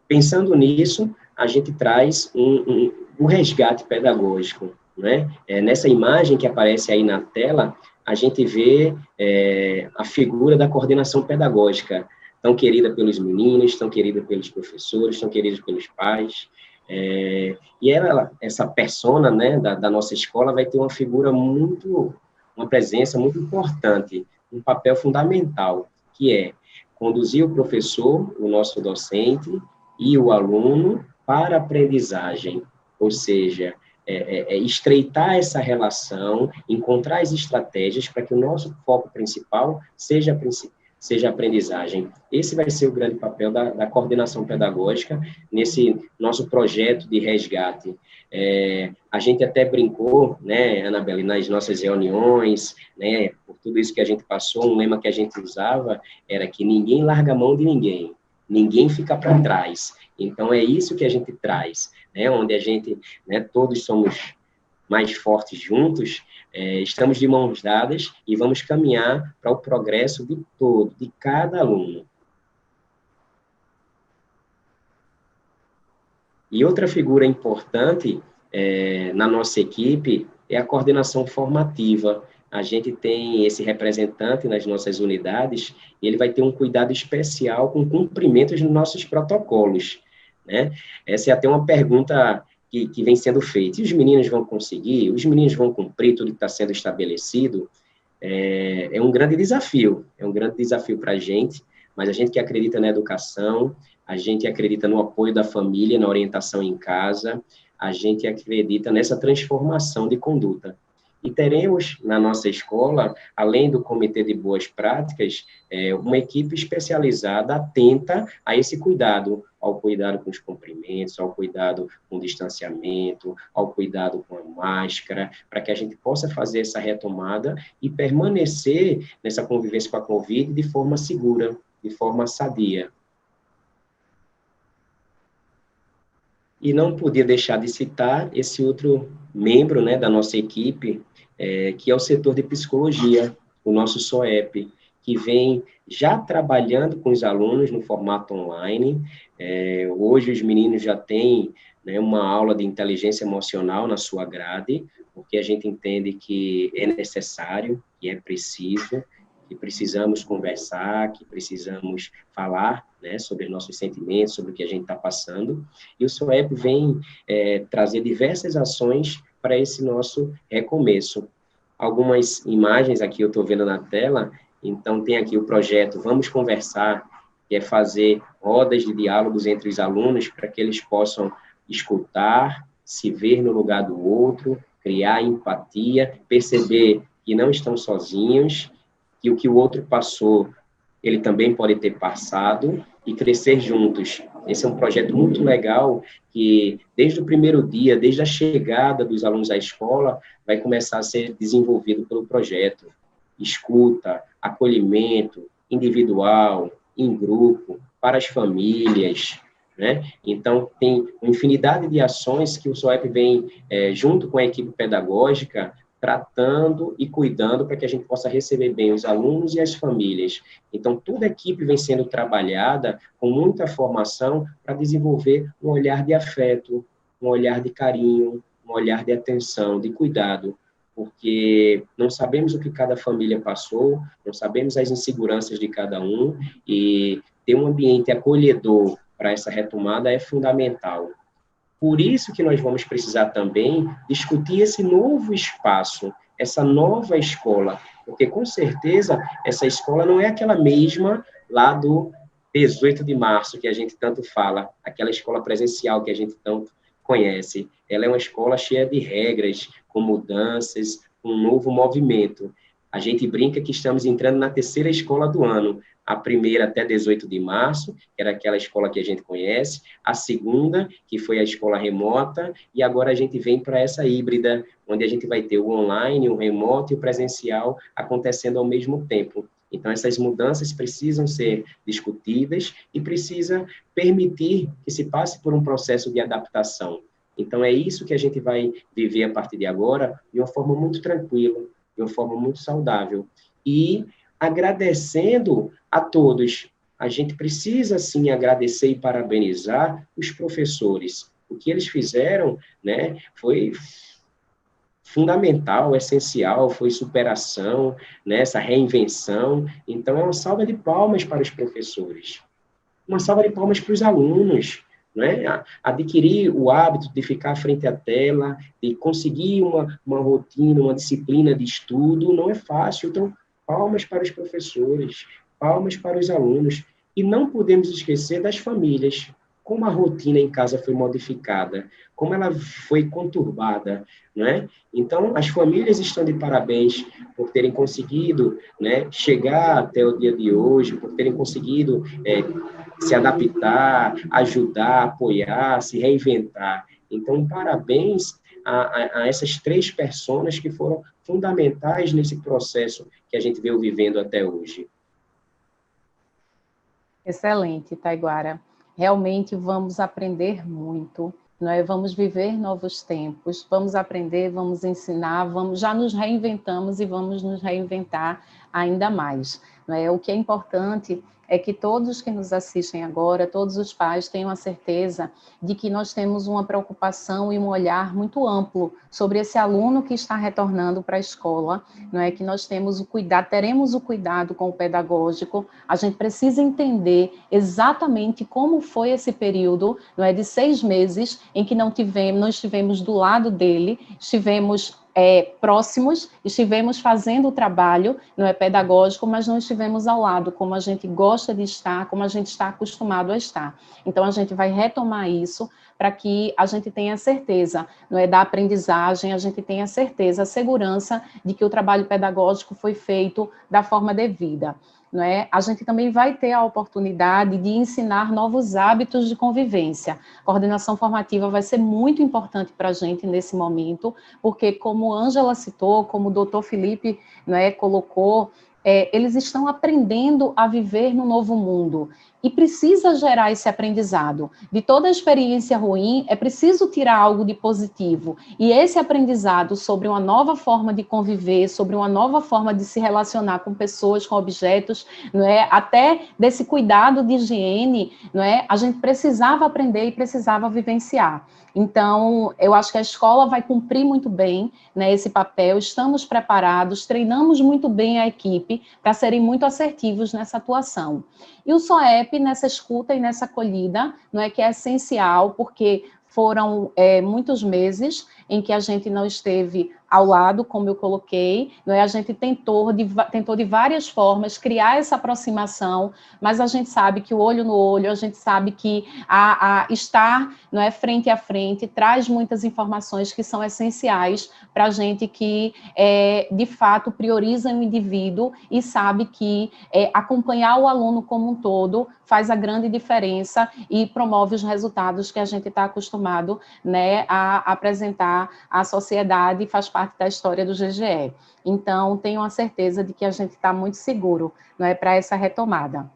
pensando nisso, a gente traz um resgate pedagógico, né? Nessa imagem que aparece aí na tela, a gente vê a figura da coordenação pedagógica, tão querida pelos meninos, tão querida pelos professores, tão querida pelos pais. E essa persona, né, da nossa escola vai ter uma figura uma presença muito importante, um papel fundamental, que é conduzir o professor, o nosso docente, e o aluno para a aprendizagem, ou seja, estreitar essa relação, encontrar as estratégias para que o nosso foco principal seja a aprendizagem. Esse vai ser o grande papel da coordenação pedagógica nesse nosso projeto de resgate. A gente até brincou, né, Anabelle, nas nossas reuniões, né, por tudo isso que a gente passou, um lema que a gente usava era que ninguém larga a mão de ninguém, ninguém fica para trás. Então, é isso que a gente traz, né, onde a gente, né, todos somos mais fortes juntos, estamos de mãos dadas e vamos caminhar para o progresso de todo, de cada aluno. E outra figura importante na nossa equipe é a coordenação formativa. A gente tem esse representante nas nossas unidades e ele vai ter um cuidado especial com cumprimentos dos nossos protocolos, né? Essa é até uma pergunta que vem sendo feita. E os meninos vão conseguir? Os meninos vão cumprir tudo que está sendo estabelecido? É um grande desafio para a gente, mas a gente que acredita na educação, a gente acredita no apoio da família, na orientação em casa, a gente acredita nessa transformação de conduta. E teremos na nossa escola, além do Comitê de Boas Práticas, uma equipe especializada, atenta a esse cuidado, ao cuidado com os cumprimentos, ao cuidado com o distanciamento, ao cuidado com a máscara, para que a gente possa fazer essa retomada e permanecer nessa convivência com a Covid de forma segura, de forma sadia. E não podia deixar de citar esse outro membro, né, da nossa equipe, que é o setor de psicologia, o nosso SOEP, que vem já trabalhando com os alunos no formato online. Hoje os meninos já têm, né, uma aula de inteligência emocional na sua grade, porque a gente entende que é necessário, que é preciso, que precisamos conversar, que precisamos falar, né, sobre nossos sentimentos, sobre o que a gente está passando. E o SOEP vem trazer diversas ações para esse nosso recomeço. Algumas imagens aqui eu estou vendo na tela, então tem aqui o projeto Vamos Conversar, que é fazer rodas de diálogos entre os alunos para que eles possam escutar, se ver no lugar do outro, criar empatia, perceber que não estão sozinhos, que o que o outro passou, ele também pode ter passado, e crescer juntos. Esse é um projeto muito legal, que desde o primeiro dia, desde a chegada dos alunos à escola, vai começar a ser desenvolvido pelo projeto. Escuta, acolhimento, individual, em grupo, para as famílias, né? Então, tem uma infinidade de ações que o SOEP vem, junto com a equipe pedagógica, tratando e cuidando para que a gente possa receber bem os alunos e as famílias. Então, toda a equipe vem sendo trabalhada com muita formação para desenvolver um olhar de afeto, um olhar de carinho, um olhar de atenção, de cuidado, porque não sabemos o que cada família passou, não sabemos as inseguranças de cada um, e ter um ambiente acolhedor para essa retomada é fundamental. Por isso que nós vamos precisar também discutir esse novo espaço, essa nova escola, porque com certeza essa escola não é aquela mesma lá do 18 de março que a gente tanto fala, aquela escola presencial que a gente tanto conhece. Ela é uma escola cheia de regras, com mudanças, um novo movimento. A gente brinca que estamos entrando na terceira escola do ano. A primeira até 18 de março, que era aquela escola que a gente conhece. A segunda, que foi a escola remota. E agora a gente vem para essa híbrida, onde a gente vai ter o online, o remoto e o presencial acontecendo ao mesmo tempo. Então, essas mudanças precisam ser discutidas e precisa permitir que se passe por um processo de adaptação. Então, é isso que a gente vai viver a partir de agora, de uma forma muito tranquila, de uma forma muito saudável. E agradecendo a todos. A gente precisa, sim, agradecer e parabenizar os professores. O que eles fizeram, né, foi fundamental, essencial, foi superação, né, essa reinvenção. Então, é uma salva de palmas para os professores. Uma salva de palmas para os alunos, né? Adquirir o hábito de ficar frente à tela, de conseguir uma rotina, uma disciplina de estudo, não é fácil. Então, palmas para os professores, palmas para os alunos. E não podemos esquecer das famílias, como a rotina em casa foi modificada, como ela foi conturbada, né? Então, as famílias estão de parabéns por terem conseguido, né, chegar até o dia de hoje, por terem conseguido se adaptar, ajudar, apoiar, se reinventar. Então, parabéns a essas 3 pessoas que foram fundamentais nesse processo que a gente veio vivendo até hoje. Excelente, Taiguara. Realmente vamos aprender muito, não é? Vamos viver novos tempos, vamos aprender, vamos ensinar, já nos reinventamos e vamos nos reinventar ainda mais, não é? O que é importante é que todos que nos assistem agora, todos os pais tenham a certeza de que nós temos uma preocupação e um olhar muito amplo sobre esse aluno que está retornando para a escola, não é? Que nós temos o cuidado, teremos o cuidado com o pedagógico, a gente precisa entender exatamente como foi esse período, não é? De 6 meses em que não estivemos do lado dele, estivemos próximos, estivemos fazendo o trabalho, não é pedagógico, mas não estivemos ao lado, como a gente gosta de estar, como a gente está acostumado a estar. Então, a gente vai retomar isso para que a gente tenha certeza, não é, da aprendizagem, a gente tenha certeza, a segurança de que o trabalho pedagógico foi feito da forma devida. Não é? A gente também vai ter a oportunidade de ensinar novos hábitos de convivência. A coordenação formativa vai ser muito importante para a gente nesse momento, porque como a Ângela citou, como o doutor Felipe, não é, colocou, eles estão aprendendo a viver no novo mundo. E precisa gerar esse aprendizado. De toda experiência ruim, é preciso tirar algo de positivo. E esse aprendizado sobre uma nova forma de conviver, sobre uma nova forma de se relacionar com pessoas, com objetos, não é? Até desse cuidado de higiene, não é? A gente precisava aprender e precisava vivenciar. Então, eu acho que a escola vai cumprir muito bem, né, esse papel, estamos preparados, treinamos muito bem a equipe para serem muito assertivos nessa atuação. E o SOEP, nessa escuta e nessa acolhida, não é, que é essencial, porque foram muitos meses em que a gente não esteve ao lado, como eu coloquei, não é? A gente tentou de várias formas criar essa aproximação, mas a gente sabe que o olho no olho, a gente sabe que estar, não é, frente a frente traz muitas informações que são essenciais para a gente que, de fato, prioriza o indivíduo e sabe que acompanhar o aluno como um todo faz a grande diferença e promove os resultados que a gente está acostumado, né, a apresentar à sociedade e faz parte da história do GGE. Então, tenho a certeza de que a gente está muito seguro, não é, para essa retomada.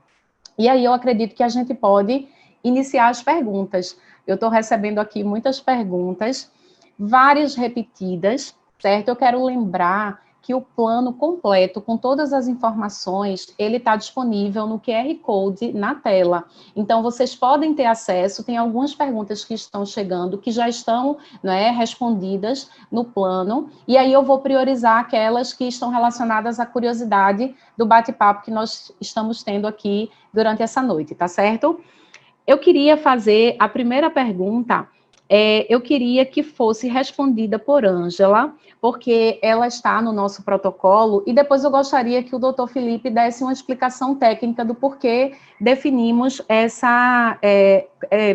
E aí eu acredito que a gente pode iniciar as perguntas. Eu estou recebendo aqui muitas perguntas, várias repetidas, certo? Eu quero lembrar que o plano completo, com todas as informações, ele está disponível no QR Code na tela. Então, vocês podem ter acesso, tem algumas perguntas que estão chegando, que já estão, né, respondidas no plano, e aí eu vou priorizar aquelas que estão relacionadas à curiosidade do bate-papo que nós estamos tendo aqui durante essa noite, tá certo? Eu queria fazer a primeira pergunta Eu queria que fosse respondida por Ângela, porque ela está no nosso protocolo, e depois eu gostaria que o doutor Felipe desse uma explicação técnica do porquê definimos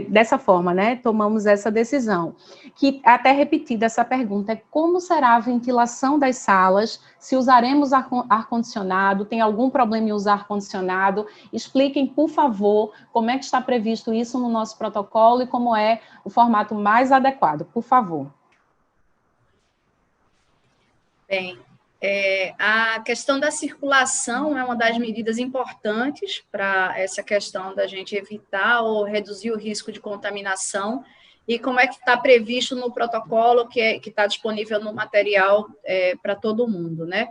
dessa forma, né? Tomamos essa decisão. Que, até repetida essa pergunta, é como será a ventilação das salas, se usaremos ar-condicionado, tem algum problema em usar ar-condicionado? Expliquem, por favor, como é que está previsto isso no nosso protocolo e como é o formato mais adequado, por favor. Bem, a questão da circulação é uma das medidas importantes para essa questão da gente evitar ou reduzir o risco de contaminação. E como é que está previsto no protocolo que está disponível no material para todo mundo, né?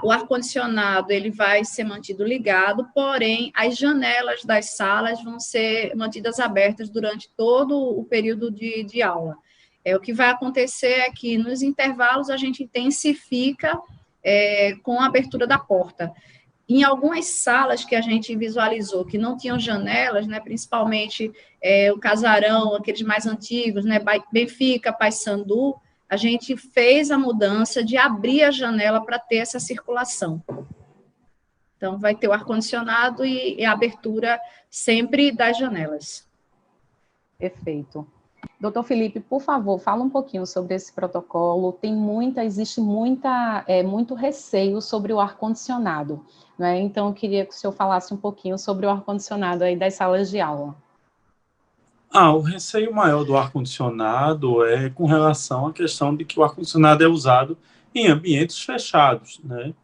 O ar-condicionado ele vai ser mantido ligado, porém, as janelas das salas vão ser mantidas abertas durante todo o período de aula. O que vai acontecer é que, nos intervalos, a gente intensifica com a abertura da porta. Em algumas salas que a gente visualizou que não tinham janelas, né, principalmente o Casarão, aqueles mais antigos, né, Benfica, Paysandu, a gente fez a mudança de abrir a janela para ter essa circulação. Então, vai ter o ar-condicionado e a abertura sempre das janelas. Perfeito. Doutor Felipe, por favor, fala um pouquinho sobre esse protocolo. Existe muito receio sobre o ar-condicionado, né? Então, eu queria que o senhor falasse um pouquinho sobre o ar-condicionado aí das salas de aula. O receio maior do ar-condicionado é com relação à questão de que o ar-condicionado é usado em ambientes fechados, né?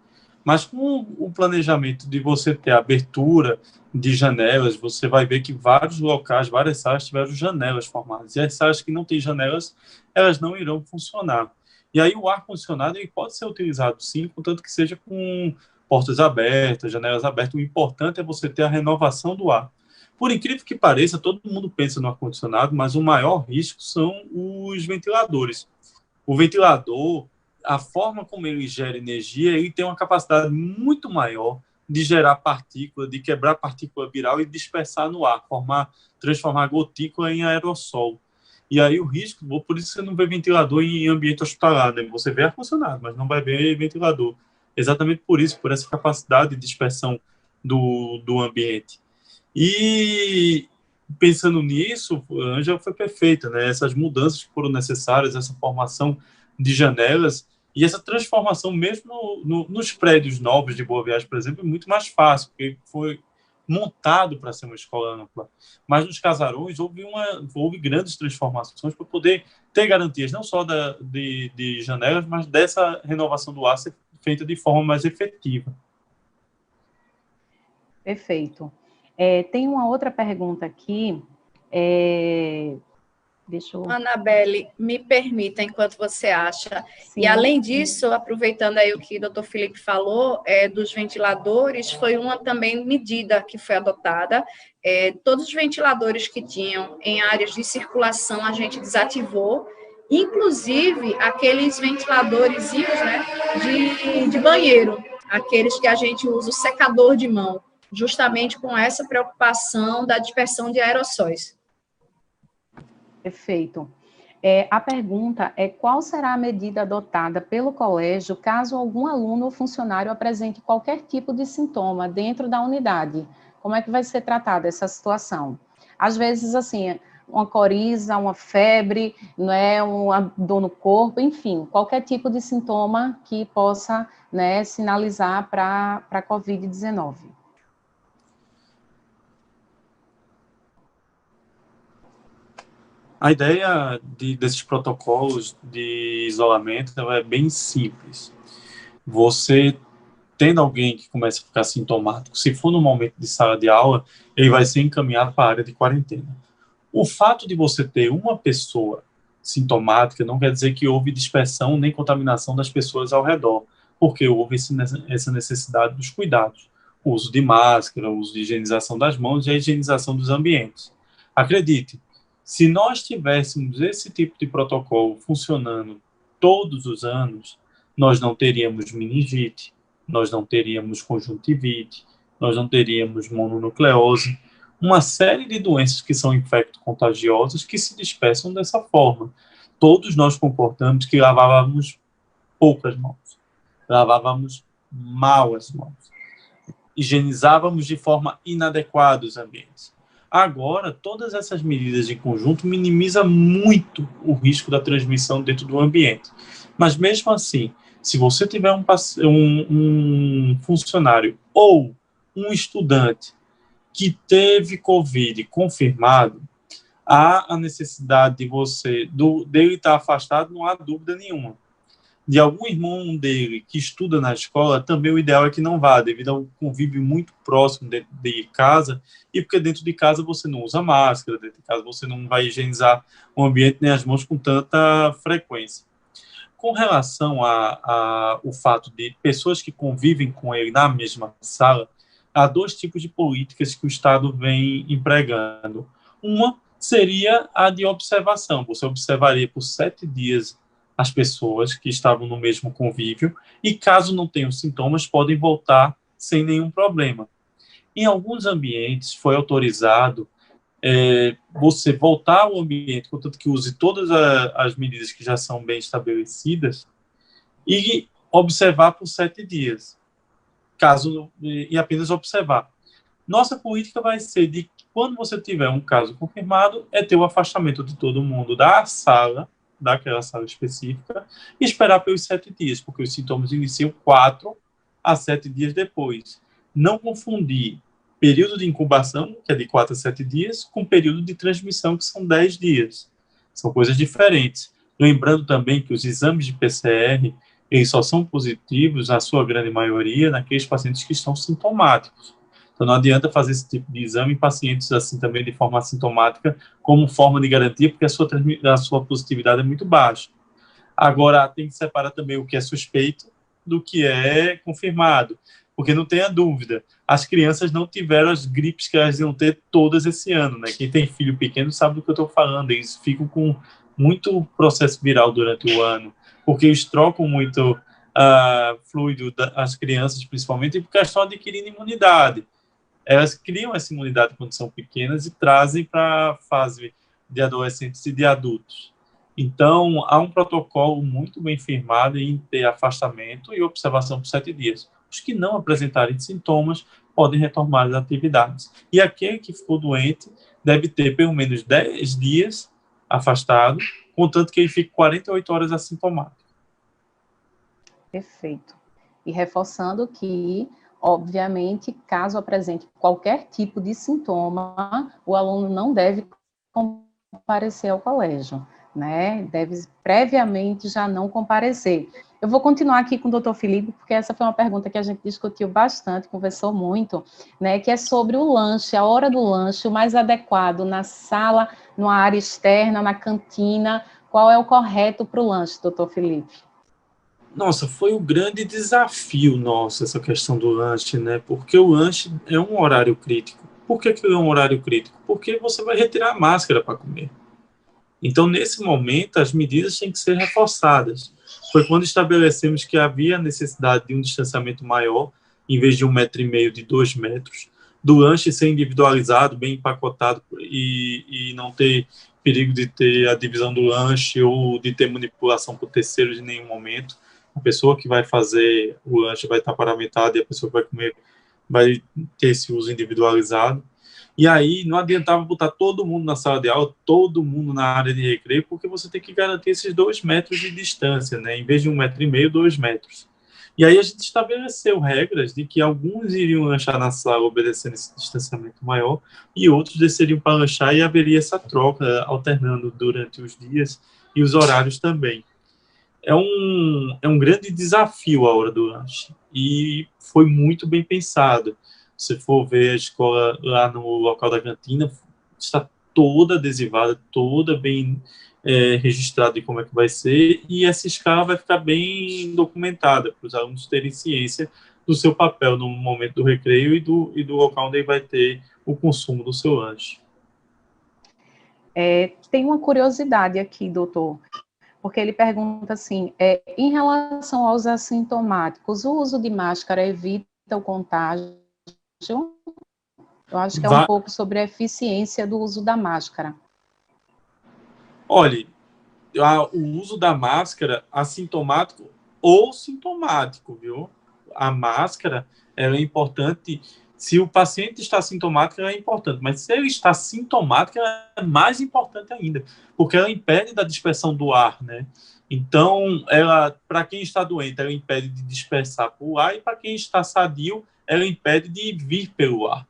Mas com o planejamento de você ter abertura de janelas, você vai ver que vários locais, várias salas tiveram janelas formadas. E as salas que não têm janelas, elas não irão funcionar. E aí o ar-condicionado ele pode ser utilizado sim, contanto que seja com portas abertas, janelas abertas. O importante é você ter a renovação do ar. Por incrível que pareça, todo mundo pensa no ar-condicionado, mas o maior risco são os ventiladores. O ventilador, a forma como ele gera energia, ele tem uma capacidade muito maior de gerar partícula, de quebrar partícula viral e dispersar no ar, transformar gotícula em aerossol. E aí o risco, por isso você não vê ventilador em ambiente hospitalar, né? Você vê ar-condicionado, mas não vai ver ventilador. Exatamente por isso, por essa capacidade de dispersão do ambiente. E pensando nisso, a Ângela foi perfeita, né? Essas mudanças que foram necessárias, essa formação de janelas e essa transformação mesmo nos prédios novos de Boa Viagem, por exemplo, é muito mais fácil, porque foi montado para ser uma escola ampla. Mas nos casarões houve grandes transformações para poder ter garantias não só de janelas, mas dessa renovação do ar ser feita de forma mais efetiva. Perfeito. Tem uma outra pergunta aqui. Anabelle, me permita, enquanto você acha. Sim. E, além disso, aproveitando aí o que o doutor Felipe falou, dos ventiladores, foi uma também medida que foi adotada. Todos os ventiladores que tinham em áreas de circulação, a gente desativou, inclusive aqueles ventiladores, né, de banheiro, aqueles que a gente usa o secador de mão, justamente com essa preocupação da dispersão de aerossóis. Perfeito. A pergunta é qual será a medida adotada pelo colégio caso algum aluno ou funcionário apresente qualquer tipo de sintoma dentro da unidade? Como é que vai ser tratada essa situação? Às vezes, assim, uma coriza, uma febre, né, uma dor no corpo, enfim, qualquer tipo de sintoma que possa, né, sinalizar para a Covid-19. A ideia desses protocolos de isolamento é bem simples. Você, tendo alguém que começa a ficar sintomático, se for no momento de sala de aula, ele vai ser encaminhado para a área de quarentena. O fato de você ter uma pessoa sintomática não quer dizer que houve dispersão nem contaminação das pessoas ao redor, porque houve essa necessidade dos cuidados. O uso de máscara, o uso de higienização das mãos e a higienização dos ambientes. Acredite, se nós tivéssemos esse tipo de protocolo funcionando todos os anos, nós não teríamos meningite, nós não teríamos conjuntivite, nós não teríamos mononucleose. uma série de doenças que são infecto-contagiosas que se dispersam dessa forma. Todos nós concordamos que lavávamos poucas mãos, lavávamos mal as mãos, higienizávamos de forma inadequada os ambientes. Agora, todas essas medidas em conjunto minimizam muito o risco da transmissão dentro do ambiente. Mas, mesmo assim, se você tiver um funcionário ou um estudante que teve Covid confirmado, há a necessidade dele estar afastado, não há dúvida nenhuma. De algum irmão dele que estuda na escola, também o ideal é que não vá, devido ao convívio muito próximo dentro de casa, e porque dentro de casa você não usa máscara, dentro de casa você não vai higienizar o ambiente nem as mãos com tanta frequência. Com relação ao fato de pessoas que convivem com ele na mesma sala, há dois tipos de políticas que o Estado vem empregando. Uma seria a de observação. Você observaria por 7 dias as pessoas que estavam no mesmo convívio e, caso não tenham sintomas, podem voltar sem nenhum problema. Em alguns ambientes foi autorizado você voltar ao ambiente, contanto que use todas as medidas que já são bem estabelecidas e observar por 7 dias, e apenas observar. Nossa política vai ser de que, quando você tiver um caso confirmado, é ter o afastamento de todo mundo daquela sala específica, e esperar pelos 7 dias, porque os sintomas iniciam 4 a 7 dias depois. Não confundir período de incubação, que é de 4 a 7 dias, com período de transmissão, que são 10 dias. São coisas diferentes. Lembrando também que os exames de PCR, eles só são positivos, na sua grande maioria, naqueles pacientes que estão sintomáticos. Então, não adianta fazer esse tipo de exame em pacientes assim também de forma assintomática, como forma de garantia, porque a sua positividade é muito baixa. Agora, tem que separar também o que é suspeito do que é confirmado, porque não tenha dúvida, as crianças não tiveram as gripes que elas iam ter todas esse ano, né? Quem tem filho pequeno sabe do que eu estou falando, eles ficam com muito processo viral durante o ano, porque eles trocam muito fluido, as crianças principalmente, porque elas estão adquirindo imunidade. Elas criam essa imunidade quando são pequenas e trazem para a fase de adolescentes e de adultos. Então, há um protocolo muito bem firmado em ter afastamento e observação por 7 dias. Os que não apresentarem sintomas podem retomar as atividades. E aquele que ficou doente deve ter pelo menos 10 dias afastado, contanto que ele fique 48 horas assintomático. Perfeito. E reforçando que, obviamente, caso apresente qualquer tipo de sintoma, o aluno não deve comparecer ao colégio, né? Deve previamente já não comparecer. Eu vou continuar aqui com o doutor Felipe, porque essa foi uma pergunta que a gente discutiu bastante, conversou muito, né? Que é sobre o lanche, a hora do lanche, o mais adequado na sala, numa área externa, na cantina. Qual é o correto para o lanche, doutor Felipe? Nossa, foi um grande desafio nosso essa questão do lanche, né? Porque o lanche é um horário crítico. Por que é um horário crítico? Porque você vai retirar a máscara para comer. Então, nesse momento, as medidas têm que ser reforçadas. Foi quando estabelecemos que havia necessidade de um distanciamento maior, em vez de 1,5 metro, de 2 metros, do lanche ser individualizado, bem empacotado e não ter perigo de ter a divisão do lanche ou de ter manipulação por terceiros em nenhum momento. A pessoa que vai fazer o lanche vai estar paramentada e a pessoa que vai comer vai ter esse uso individualizado. E aí não adiantava botar todo mundo na sala de aula, todo mundo na área de recreio, porque você tem que garantir esses 2 metros de distância, né? Em vez de 1,5 metro, 2 metros. E aí a gente estabeleceu regras de que alguns iriam lanchar na sala obedecendo esse distanciamento maior e outros desceriam para lanchar, e haveria essa troca alternando durante os dias e os horários também. É um grande desafio a hora do lanche e foi muito bem pensado. Se for ver a escola lá no local da cantina, está toda adesivada, toda bem registrada de como é que vai ser, e essa escala vai ficar bem documentada para os alunos terem ciência do seu papel no momento do recreio e do local onde ele vai ter o consumo do seu lanche. Tem uma curiosidade aqui, doutor, porque ele pergunta assim, em relação aos assintomáticos, o uso de máscara evita o contágio? Eu acho que é um pouco sobre a eficiência do uso da máscara. Olha, o uso da máscara assintomático ou sintomático, viu? A máscara, ela é importante. Se o paciente está sintomático, ela é importante, mas se ele está sintomático, ela é mais importante ainda, porque ela impede da dispersão do ar, né? Então, ela, para quem está doente, ela impede de dispersar para o ar, e para quem está sadio, ela impede de vir pelo ar.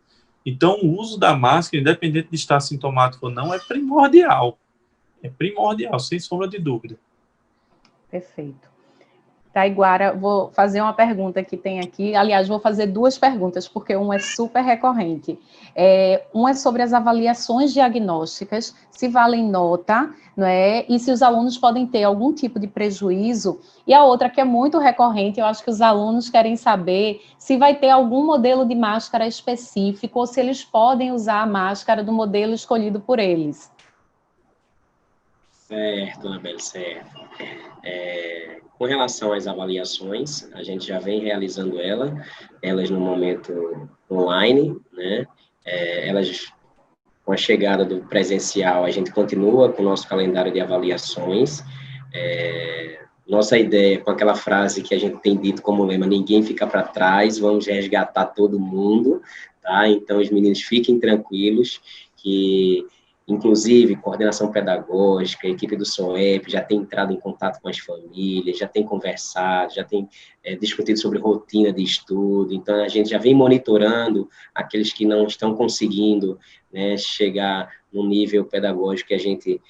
Então, o uso da máscara, independente de estar sintomático ou não, é primordial. É primordial, sem sombra de dúvida. Perfeito. Taiguara, vou fazer uma pergunta que tem aqui. Aliás, vou fazer duas perguntas, porque uma é super recorrente. Uma é sobre as avaliações diagnósticas, se valem nota, não é? E se os alunos podem ter algum tipo de prejuízo. E a outra, que é muito recorrente, eu acho que os alunos querem saber se vai ter algum modelo de máscara específico, ou se eles podem usar a máscara do modelo escolhido por eles. Certo, Anabelle, certo. Com relação às avaliações, a gente já vem realizando elas no momento online, né? Elas, com a chegada do presencial, a gente continua com o nosso calendário de avaliações. Nossa ideia, com aquela frase que a gente tem dito como lema, ninguém fica para trás, vamos resgatar todo mundo, tá? Então, os meninos fiquem tranquilos que... Inclusive, coordenação pedagógica, a equipe do SOEP já tem entrado em contato com as famílias, já tem conversado, já tem discutido sobre rotina de estudo. Então, a gente já vem monitorando aqueles que não estão conseguindo, né, chegar no nível pedagógico que a gente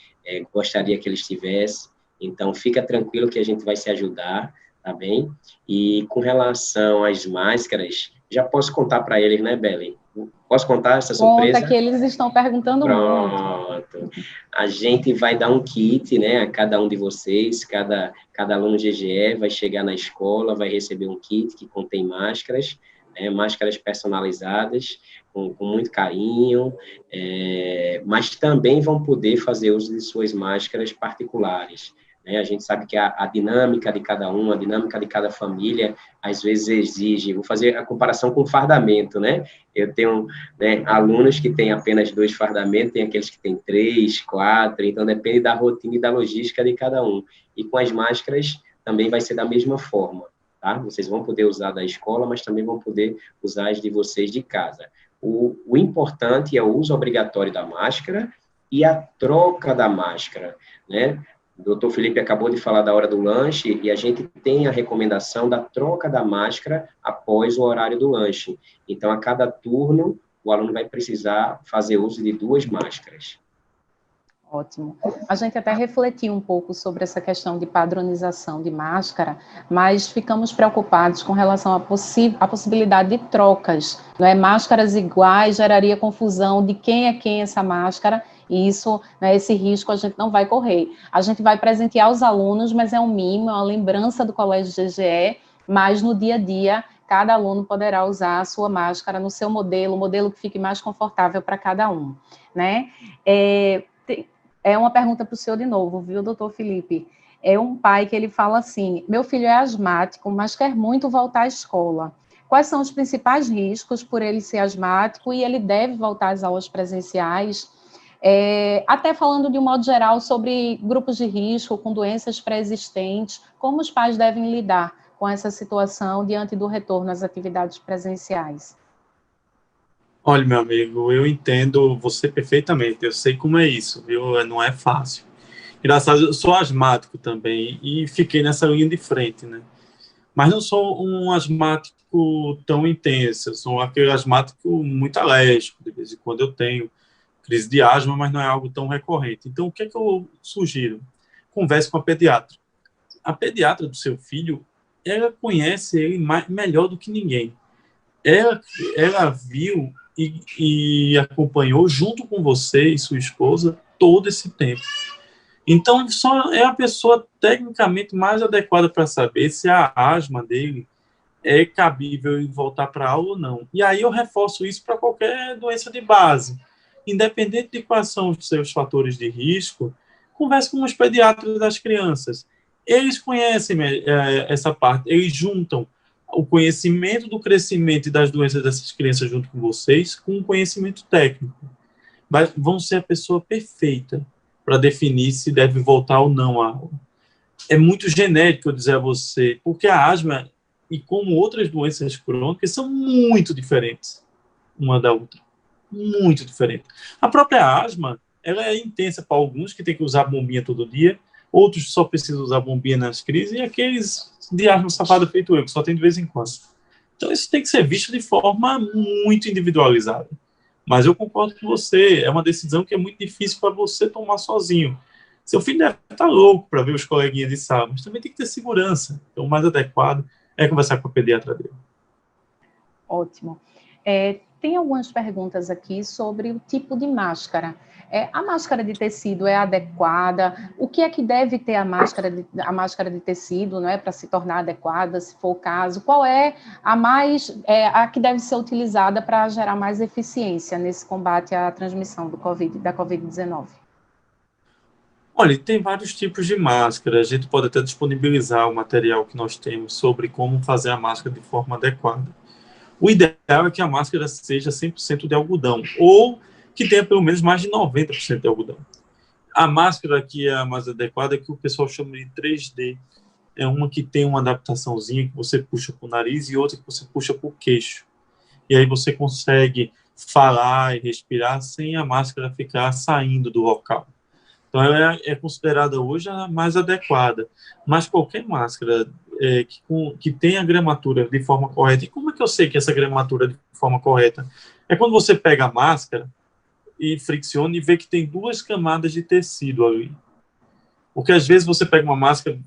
gostaria que eles tivessem. Então, fica tranquilo que a gente vai se ajudar, tá bem? E com relação às máscaras, já posso contar para eles, né, Beli? Posso contar essa surpresa? Conta, que eles estão perguntando muito. A gente vai dar um kit, né, a cada um de vocês, cada aluno GGE vai chegar na escola, vai receber um kit que contém máscaras, né, máscaras personalizadas, com muito carinho, mas também vão poder fazer uso de suas máscaras particulares. A gente sabe que a dinâmica de cada um, a dinâmica de cada família, às vezes exige... Vou fazer a comparação com o fardamento, né? Eu tenho, né, alunos que têm apenas 2 fardamentos, tem aqueles que têm 3, 4, então depende da rotina e da logística de cada um. E com as máscaras também vai ser da mesma forma, tá? Vocês vão poder usar da escola, mas também vão poder usar as de vocês de casa. O importante é o uso obrigatório da máscara e a troca da máscara, né? O doutor Felipe acabou de falar da hora do lanche e a gente tem a recomendação da troca da máscara após o horário do lanche. Então, a cada turno, o aluno vai precisar fazer uso de 2 máscaras. Ótimo. A gente até refletiu um pouco sobre essa questão de padronização de máscara, mas ficamos preocupados com relação à possibilidade de trocas, não é? Máscaras iguais geraria confusão de quem é quem essa máscara, e isso, né, esse risco a gente não vai correr. A gente vai presentear os alunos, mas é um mimo, é uma lembrança do Colégio GGE, mas no dia a dia, cada aluno poderá usar a sua máscara no seu modelo, o modelo que fique mais confortável para cada um, né? É uma pergunta para o senhor de novo, viu, doutor Felipe? É um pai que ele fala assim: meu filho é asmático, mas quer muito voltar à escola. Quais são os principais riscos por ele ser asmático e ele deve voltar às aulas presenciais? Até falando de um modo geral sobre grupos de risco, com doenças pré-existentes, como os pais devem lidar com essa situação diante do retorno às atividades presenciais? Olha, meu amigo, eu entendo você perfeitamente, eu sei como é isso, viu? Não é fácil. Engraçado, eu sou asmático também e fiquei nessa linha de frente, né? Mas não sou um asmático tão intenso, eu sou aquele asmático muito alérgico, de vez em quando eu tenho crise de asma, mas não é algo tão recorrente. Então, o que é que eu sugiro? Converse com a pediatra. A pediatra do seu filho, ela conhece ele melhor do que ninguém. Ela viu e acompanhou junto com você e sua esposa todo esse tempo. Então, só é a pessoa tecnicamente mais adequada para saber se a asma dele é cabível em voltar para a aula ou não. E aí eu reforço isso para qualquer doença de base. Independente de quais são os seus fatores de risco, converse com os pediatras das crianças. Eles conhecem essa parte, eles juntam o conhecimento do crescimento e das doenças dessas crianças junto com vocês, com o conhecimento técnico. Mas vão ser a pessoa perfeita para definir se deve voltar ou não à aula. É muito genérico eu dizer a você, porque a asma, e como outras doenças crônicas, são muito diferentes uma da outra. Muito diferente. A própria asma, ela é intensa para alguns que tem que usar bombinha todo dia, outros só precisam usar bombinha nas crises, e aqueles de asma safada feito eu, que só tem de vez em quando. Então, isso tem que ser visto de forma muito individualizada. Mas eu concordo com você, é uma decisão que é muito difícil para você tomar sozinho. Seu filho deve estar louco para ver os coleguinhas de sala, mas também tem que ter segurança. Então, o mais adequado é conversar com a pediatra dele. Ótimo. Tem algumas perguntas aqui sobre o tipo de máscara. A máscara de tecido é adequada? O que é que deve ter a máscara de tecido, não é, para se tornar adequada, se for o caso? Qual é a que deve ser utilizada para gerar mais eficiência nesse combate à transmissão da Covid-19? Olha, tem vários tipos de máscara. A gente pode até disponibilizar o material que nós temos sobre como fazer a máscara de forma adequada. O ideal é que a máscara seja 100% de algodão, ou que tenha pelo menos mais de 90% de algodão. A máscara que é a mais adequada é que o pessoal chama de 3D. É uma que tem uma adaptaçãozinha que você puxa para o nariz e outra que você puxa para o queixo. E aí você consegue falar e respirar sem a máscara ficar saindo do local. Então, ela é considerada hoje a mais adequada. Mas qualquer máscara que tenha a gramatura de forma correta. E como é que eu sei que essa gramatura é de forma correta? É quando você pega a máscara e fricciona e vê que tem 2 camadas de tecido ali. Porque às vezes você pega uma máscara,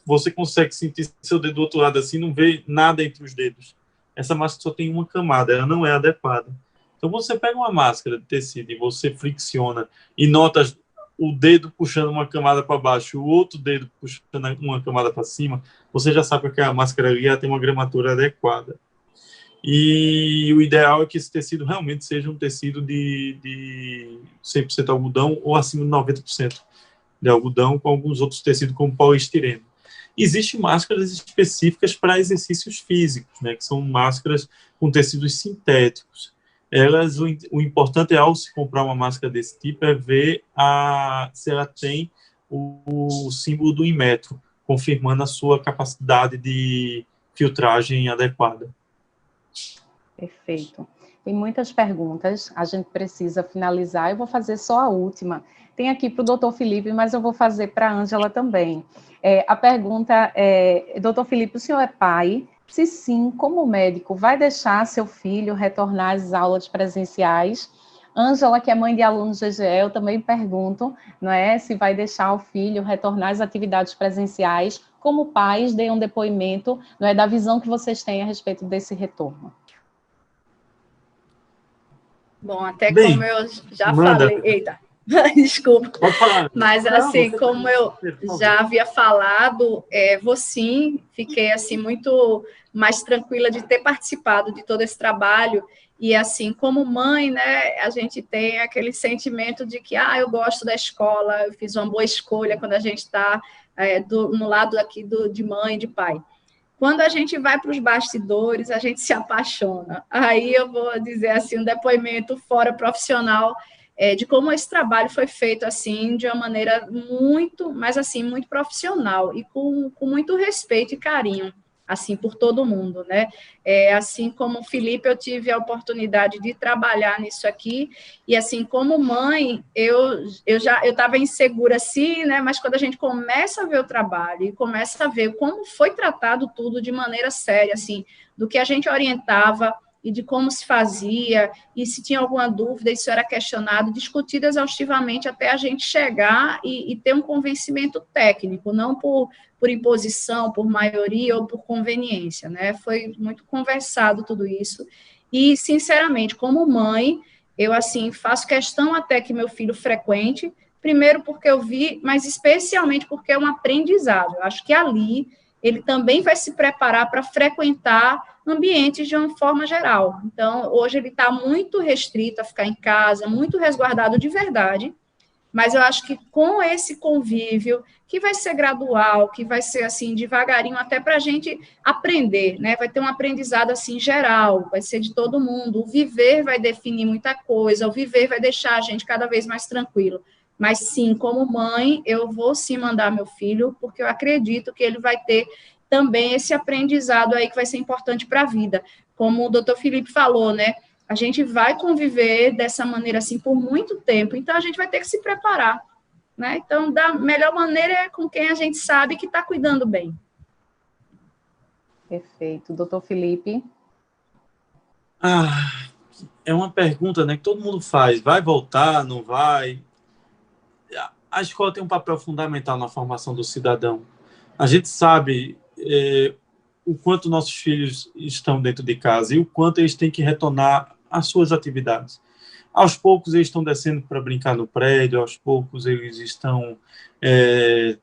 você consegue sentir seu dedo do outro lado assim, não vê nada entre os dedos. Essa máscara só tem uma camada, ela não é adequada. Então, você pega uma máscara de tecido e você fricciona e nota o dedo puxando uma camada para baixo, o outro dedo puxando uma camada para cima, você já sabe que a máscara ali tem uma gramatura adequada. E o ideal é que esse tecido realmente seja um tecido de 100% algodão ou acima de 90% de algodão, com alguns outros tecidos como poliestireno. Existem máscaras específicas para exercícios físicos, né, que são máscaras com tecidos sintéticos. O importante ao se comprar uma máscara desse tipo é ver se ela tem o símbolo do Inmetro, confirmando a sua capacidade de filtragem adequada. Perfeito. Tem muitas perguntas, a gente precisa finalizar. Eu vou fazer só a última. Tem aqui para o doutor Felipe, mas eu vou fazer para a Ângela também. A pergunta é, doutor Felipe, o senhor é pai? Se sim, como médico, vai deixar seu filho retornar às aulas presenciais? Ângela, que é mãe de alunos GGE, eu também pergunto, não é, se vai deixar o filho retornar às atividades presenciais. Como pais, deem um depoimento, não é, da visão que vocês têm a respeito desse retorno. Bom, até como eu já falei... Eita, desculpa. Mas, assim, como eu já havia falado, vou sim, fiquei, assim, muito mais tranquila de ter participado de todo esse trabalho. E, assim, como mãe, né, a gente tem aquele sentimento de que, eu gosto da escola, eu fiz uma boa escolha quando a gente está no lado aqui de mãe e de pai. Quando a gente vai para os bastidores, a gente se apaixona. Aí eu vou dizer, assim, um depoimento fora profissional, de como esse trabalho foi feito, assim, de uma maneira muito, mas, assim, muito profissional e com muito respeito e carinho, assim, por todo mundo, né? Assim como o Felipe, eu tive a oportunidade de trabalhar nisso aqui, e assim, como mãe, eu estava insegura, assim, né? Mas quando a gente começa a ver o trabalho e começa a ver como foi tratado tudo de maneira séria, assim, do que a gente orientava e de como se fazia, e se tinha alguma dúvida, isso era questionado, discutido exaustivamente até a gente chegar e ter um convencimento técnico, não por imposição, por maioria ou por conveniência, né? Foi muito conversado tudo isso. E, sinceramente, como mãe, eu, assim, faço questão até que meu filho frequente, primeiro porque eu vi, mas especialmente porque é um aprendizado. Eu acho que ali ele também vai se preparar para frequentar ambientes de uma forma geral. Então, hoje ele está muito restrito a ficar em casa, muito resguardado de verdade, mas eu acho que com esse convívio, que vai ser gradual, que vai ser assim, devagarinho, até para a gente aprender, né? Vai ter um aprendizado assim geral, vai ser de todo mundo. O viver vai definir muita coisa, o viver vai deixar a gente cada vez mais tranquilo. Mas sim, como mãe, eu vou sim mandar meu filho, porque eu acredito que ele vai ter também esse aprendizado aí que vai ser importante para a vida. Como o doutor Felipe falou, né? A gente vai conviver dessa maneira assim por muito tempo, então a gente vai ter que se preparar, né? Então, da melhor maneira é com quem a gente sabe que está cuidando bem. Perfeito. Doutor Felipe? É uma pergunta, né, que todo mundo faz. Vai voltar, não vai? A escola tem um papel fundamental na formação do cidadão. A gente sabe o quanto nossos filhos estão dentro de casa e o quanto eles têm que retornar às suas atividades. Aos poucos eles estão descendo para brincar no prédio, aos poucos eles estão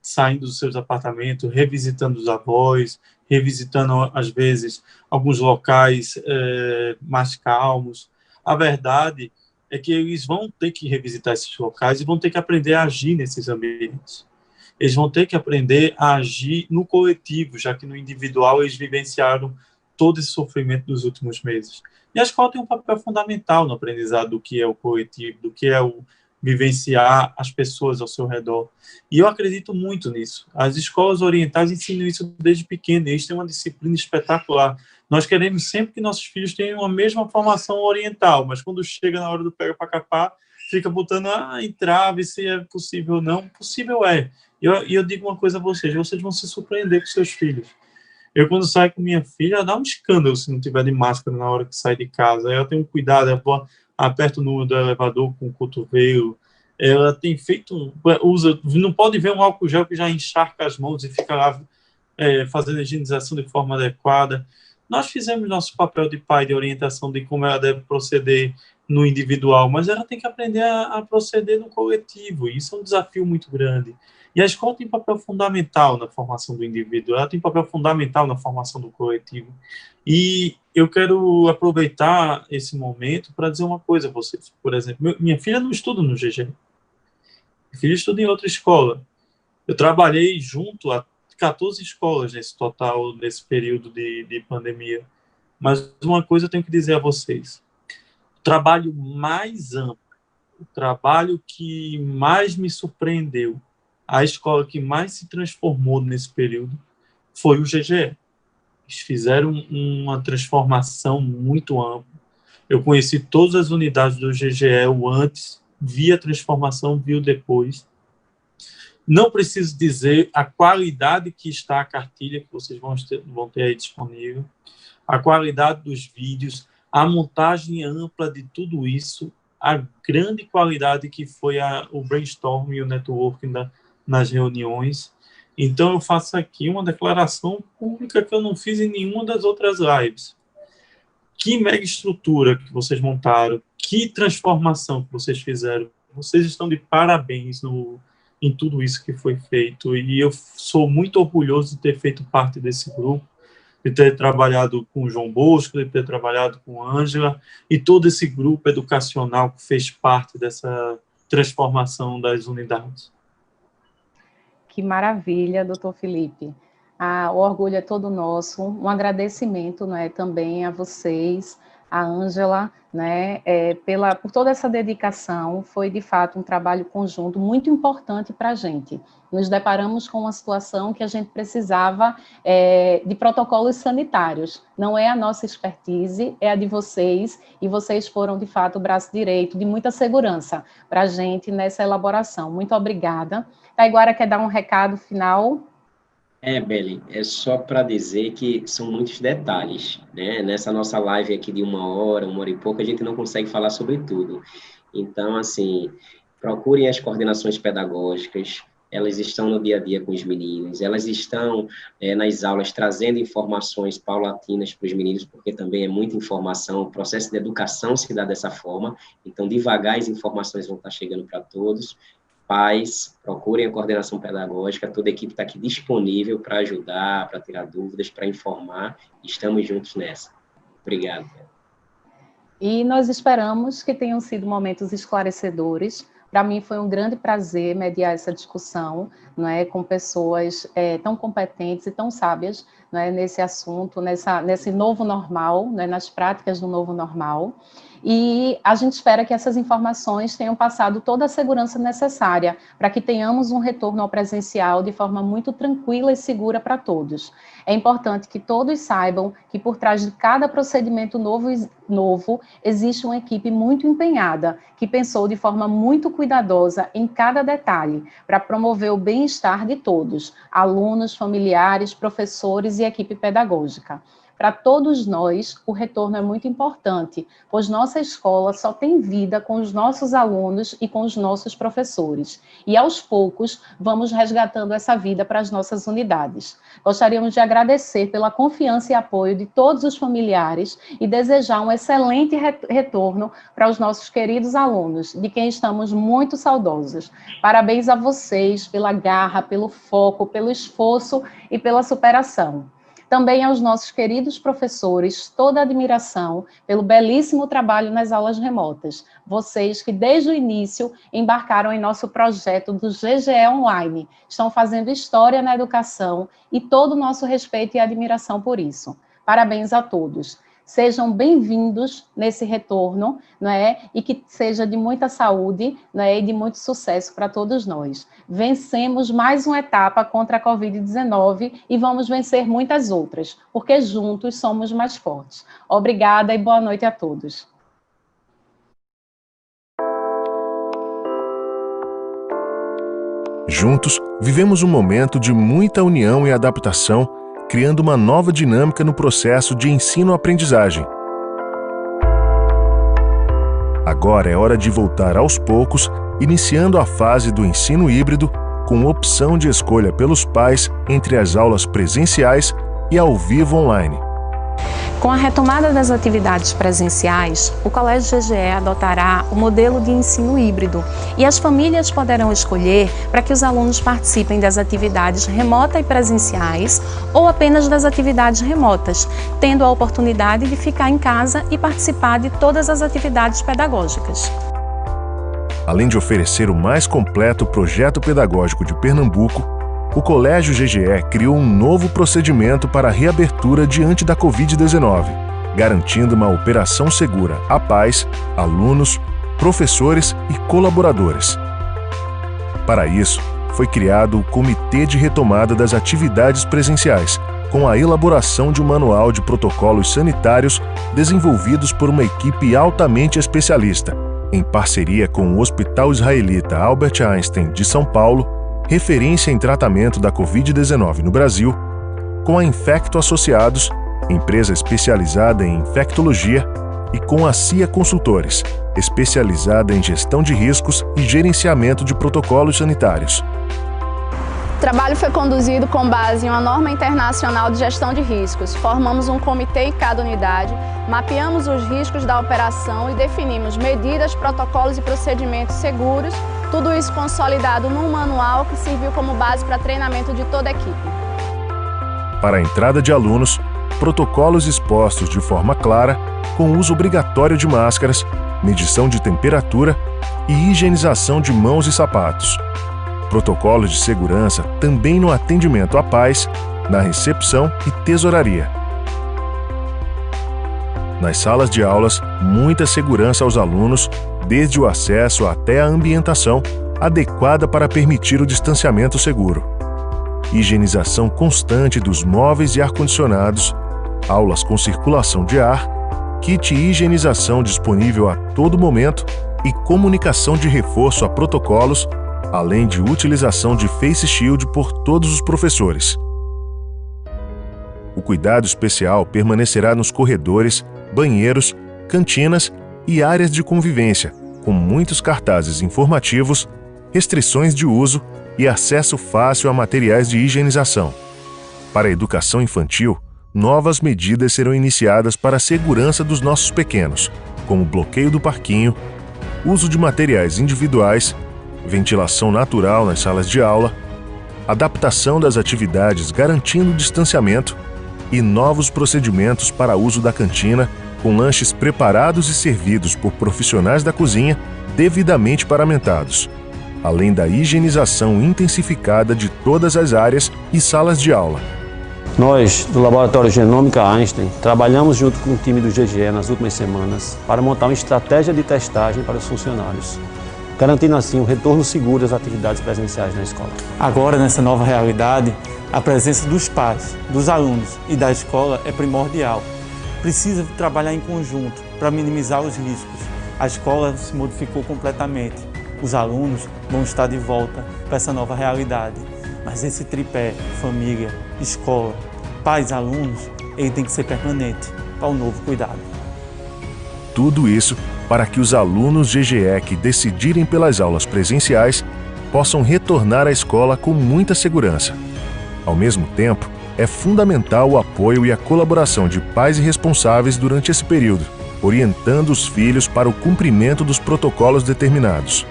saindo dos seus apartamentos, revisitando os avós, revisitando, às vezes, alguns locais mais calmos. A verdade é que eles vão ter que revisitar esses locais e vão ter que aprender a agir nesses ambientes. Eles vão ter que aprender a agir no coletivo, já que no individual eles vivenciaram todo esse sofrimento dos últimos meses. E a escola tem um papel fundamental no aprendizado do que é o coletivo, do que é o vivenciar as pessoas ao seu redor. E eu acredito muito nisso. As escolas orientais ensinam isso desde pequeno, eles têm uma disciplina espetacular. Nós queremos sempre que nossos filhos tenham a mesma formação oriental, mas quando chega na hora do pega para capar, fica botando entrave, se é possível ou não. Possível é. E eu digo uma coisa a vocês vão se surpreender com seus filhos. Eu, quando saio com minha filha, dá um escândalo se não tiver de máscara na hora que sai de casa. Eu tenho cuidado, eu aperto o número do elevador com o cotovelo. Ela tem feito... não pode ver um álcool gel que já encharca as mãos e fica lá fazendo a higienização de forma adequada. Nós fizemos nosso papel de pai, de orientação de como ela deve proceder no individual, mas ela tem que aprender a proceder no coletivo, e isso é um desafio muito grande. E a escola tem papel fundamental na formação do indivíduo, ela tem papel fundamental na formação do coletivo. E eu quero aproveitar esse momento para dizer uma coisa a vocês. Por exemplo, minha filha não estuda no GG. Minha filha estuda em outra escola. Eu trabalhei junto a 14 escolas nesse total, nesse período de pandemia. Mas uma coisa eu tenho que dizer a vocês. O trabalho mais amplo, o trabalho que mais me surpreendeu, a escola que mais se transformou nesse período foi o GGE. Eles fizeram uma transformação muito ampla. Eu conheci todas as unidades do GGE, o antes, vi a transformação, vi o depois. Não preciso dizer a qualidade que está a cartilha que vocês vão ter aí disponível, a qualidade dos vídeos, a montagem ampla de tudo isso, a grande qualidade que foi o brainstorm e o networking nas reuniões. Então, eu faço aqui uma declaração pública que eu não fiz em nenhuma das outras lives. Que mega estrutura que vocês montaram, que transformação que vocês fizeram. Vocês estão de parabéns em tudo isso que foi feito. E eu sou muito orgulhoso de ter feito parte desse grupo, de ter trabalhado com o João Bosco, de ter trabalhado com a Ângela, e todo esse grupo educacional que fez parte dessa transformação das unidades. Que maravilha, doutor Felipe. O orgulho é todo nosso. Um agradecimento, né, também a vocês, a Ângela, né, por toda essa dedicação. Foi, de fato, um trabalho conjunto muito importante para a gente. Nos deparamos com uma situação que a gente precisava de protocolos sanitários. Não é a nossa expertise, é a de vocês, e vocês foram, de fato, o braço direito de muita segurança para a gente nessa elaboração. Muito obrigada. Taiguara quer dar um recado final? Beli, é só para dizer que são muitos detalhes, né? Nessa nossa live aqui de uma hora e pouco, a gente não consegue falar sobre tudo. Então, assim, procurem as coordenações pedagógicas, elas estão no dia a dia com os meninos, elas estão nas aulas trazendo informações paulatinas para os meninos, porque também é muita informação, o processo de educação se dá dessa forma, então, devagar as informações vão estar chegando para todos. Pais, procurem a coordenação pedagógica, toda a equipe está aqui disponível para ajudar, para tirar dúvidas, para informar, estamos juntos nessa. Obrigado. E nós esperamos que tenham sido momentos esclarecedores. Para mim foi um grande prazer mediar essa discussão, não é, com pessoas tão competentes e tão sábias, não é, nesse assunto, nesse novo normal, não é, nas práticas do novo normal. E a gente espera que essas informações tenham passado toda a segurança necessária para que tenhamos um retorno ao presencial de forma muito tranquila e segura para todos. É importante que todos saibam que por trás de cada procedimento novo existe uma equipe muito empenhada, que pensou de forma muito cuidadosa em cada detalhe, para promover o bem-estar de todos, alunos, familiares, professores e equipe pedagógica. Para todos nós, o retorno é muito importante, pois nossa escola só tem vida com os nossos alunos e com os nossos professores. E, aos poucos, vamos resgatando essa vida para as nossas unidades. Gostaríamos de agradecer pela confiança e apoio de todos os familiares e desejar um excelente retorno para os nossos queridos alunos, de quem estamos muito saudosos. Parabéns a vocês pela garra, pelo foco, pelo esforço e pela superação. Também aos nossos queridos professores, toda a admiração pelo belíssimo trabalho nas aulas remotas. Vocês que desde o início embarcaram em nosso projeto do GGE Online, estão fazendo história na educação e todo o nosso respeito e admiração por isso. Parabéns a todos. Sejam bem-vindos nesse retorno, não é? E que seja de muita saúde, não é? E de muito sucesso para todos nós. Vencemos mais uma etapa contra a Covid-19 e vamos vencer muitas outras, porque juntos somos mais fortes. Obrigada e boa noite a todos. Juntos, vivemos um momento de muita união e adaptação, criando uma nova dinâmica no processo de ensino-aprendizagem. Agora é hora de voltar aos poucos, iniciando a fase do ensino híbrido, com opção de escolha pelos pais entre as aulas presenciais e ao vivo online. Com a retomada das atividades presenciais, o Colégio GGE adotará o modelo de ensino híbrido e as famílias poderão escolher para que os alunos participem das atividades remota e presenciais ou apenas das atividades remotas, tendo a oportunidade de ficar em casa e participar de todas as atividades pedagógicas. Além de oferecer o mais completo projeto pedagógico de Pernambuco, o Colégio GGE criou um novo procedimento para a reabertura diante da Covid-19, garantindo uma operação segura a pais, alunos, professores e colaboradores. Para isso, foi criado o Comitê de Retomada das Atividades Presenciais, com a elaboração de um manual de protocolos sanitários desenvolvidos por uma equipe altamente especialista, em parceria com o Hospital Israelita Albert Einstein de São Paulo, referência em tratamento da Covid-19 no Brasil, com a Infecto Associados, empresa especializada em infectologia, e com a CIA Consultores, especializada em gestão de riscos e gerenciamento de protocolos sanitários. O trabalho foi conduzido com base em uma norma internacional de gestão de riscos. Formamos um comitê em cada unidade, mapeamos os riscos da operação e definimos medidas, protocolos e procedimentos seguros, tudo isso consolidado num manual que serviu como base para treinamento de toda a equipe. Para a entrada de alunos, protocolos expostos de forma clara, com uso obrigatório de máscaras, medição de temperatura e higienização de mãos e sapatos. Protocolos de segurança também no atendimento a pais, na recepção e tesouraria. Nas salas de aulas, muita segurança aos alunos, desde o acesso até a ambientação, adequada para permitir o distanciamento seguro. Higienização constante dos móveis e ar-condicionados, aulas com circulação de ar, kit higienização disponível a todo momento e comunicação de reforço a protocolos, além de utilização de face shield por todos os professores. O cuidado especial permanecerá nos corredores, banheiros, cantinas e áreas de convivência, com muitos cartazes informativos, restrições de uso e acesso fácil a materiais de higienização. Para a educação infantil, novas medidas serão iniciadas para a segurança dos nossos pequenos, como bloqueio do parquinho, uso de materiais individuais, ventilação natural nas salas de aula, adaptação das atividades garantindo o distanciamento e novos procedimentos para uso da cantina, com lanches preparados e servidos por profissionais da cozinha devidamente paramentados, além da higienização intensificada de todas as áreas e salas de aula. Nós, do Laboratório Genômica Einstein, trabalhamos junto com o time do GGE nas últimas semanas para montar uma estratégia de testagem para os funcionários, garantindo assim o retorno seguro às atividades presenciais na escola. Agora, nessa nova realidade, a presença dos pais, dos alunos e da escola é primordial. Precisa trabalhar em conjunto para minimizar os riscos. A escola se modificou completamente. Os alunos vão estar de volta para essa nova realidade. Mas esse tripé, família, escola, pais, alunos, ele tem que ser permanente para o novo cuidado. Tudo isso para que os alunos GGE que decidirem pelas aulas presenciais possam retornar à escola com muita segurança. Ao mesmo tempo, é fundamental o apoio e a colaboração de pais e responsáveis durante esse período, orientando os filhos para o cumprimento dos protocolos determinados.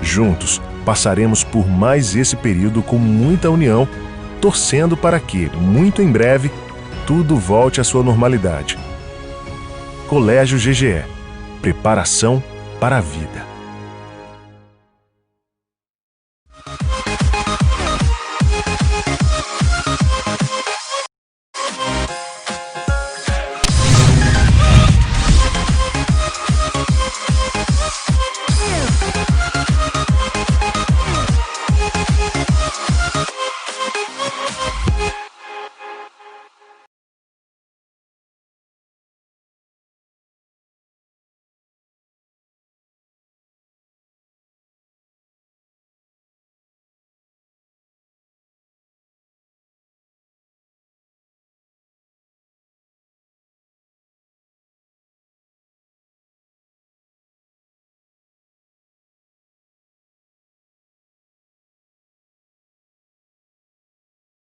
Juntos, passaremos por mais esse período com muita união, torcendo para que, muito em breve, tudo volte à sua normalidade. Colégio GGE. Preparação para a vida.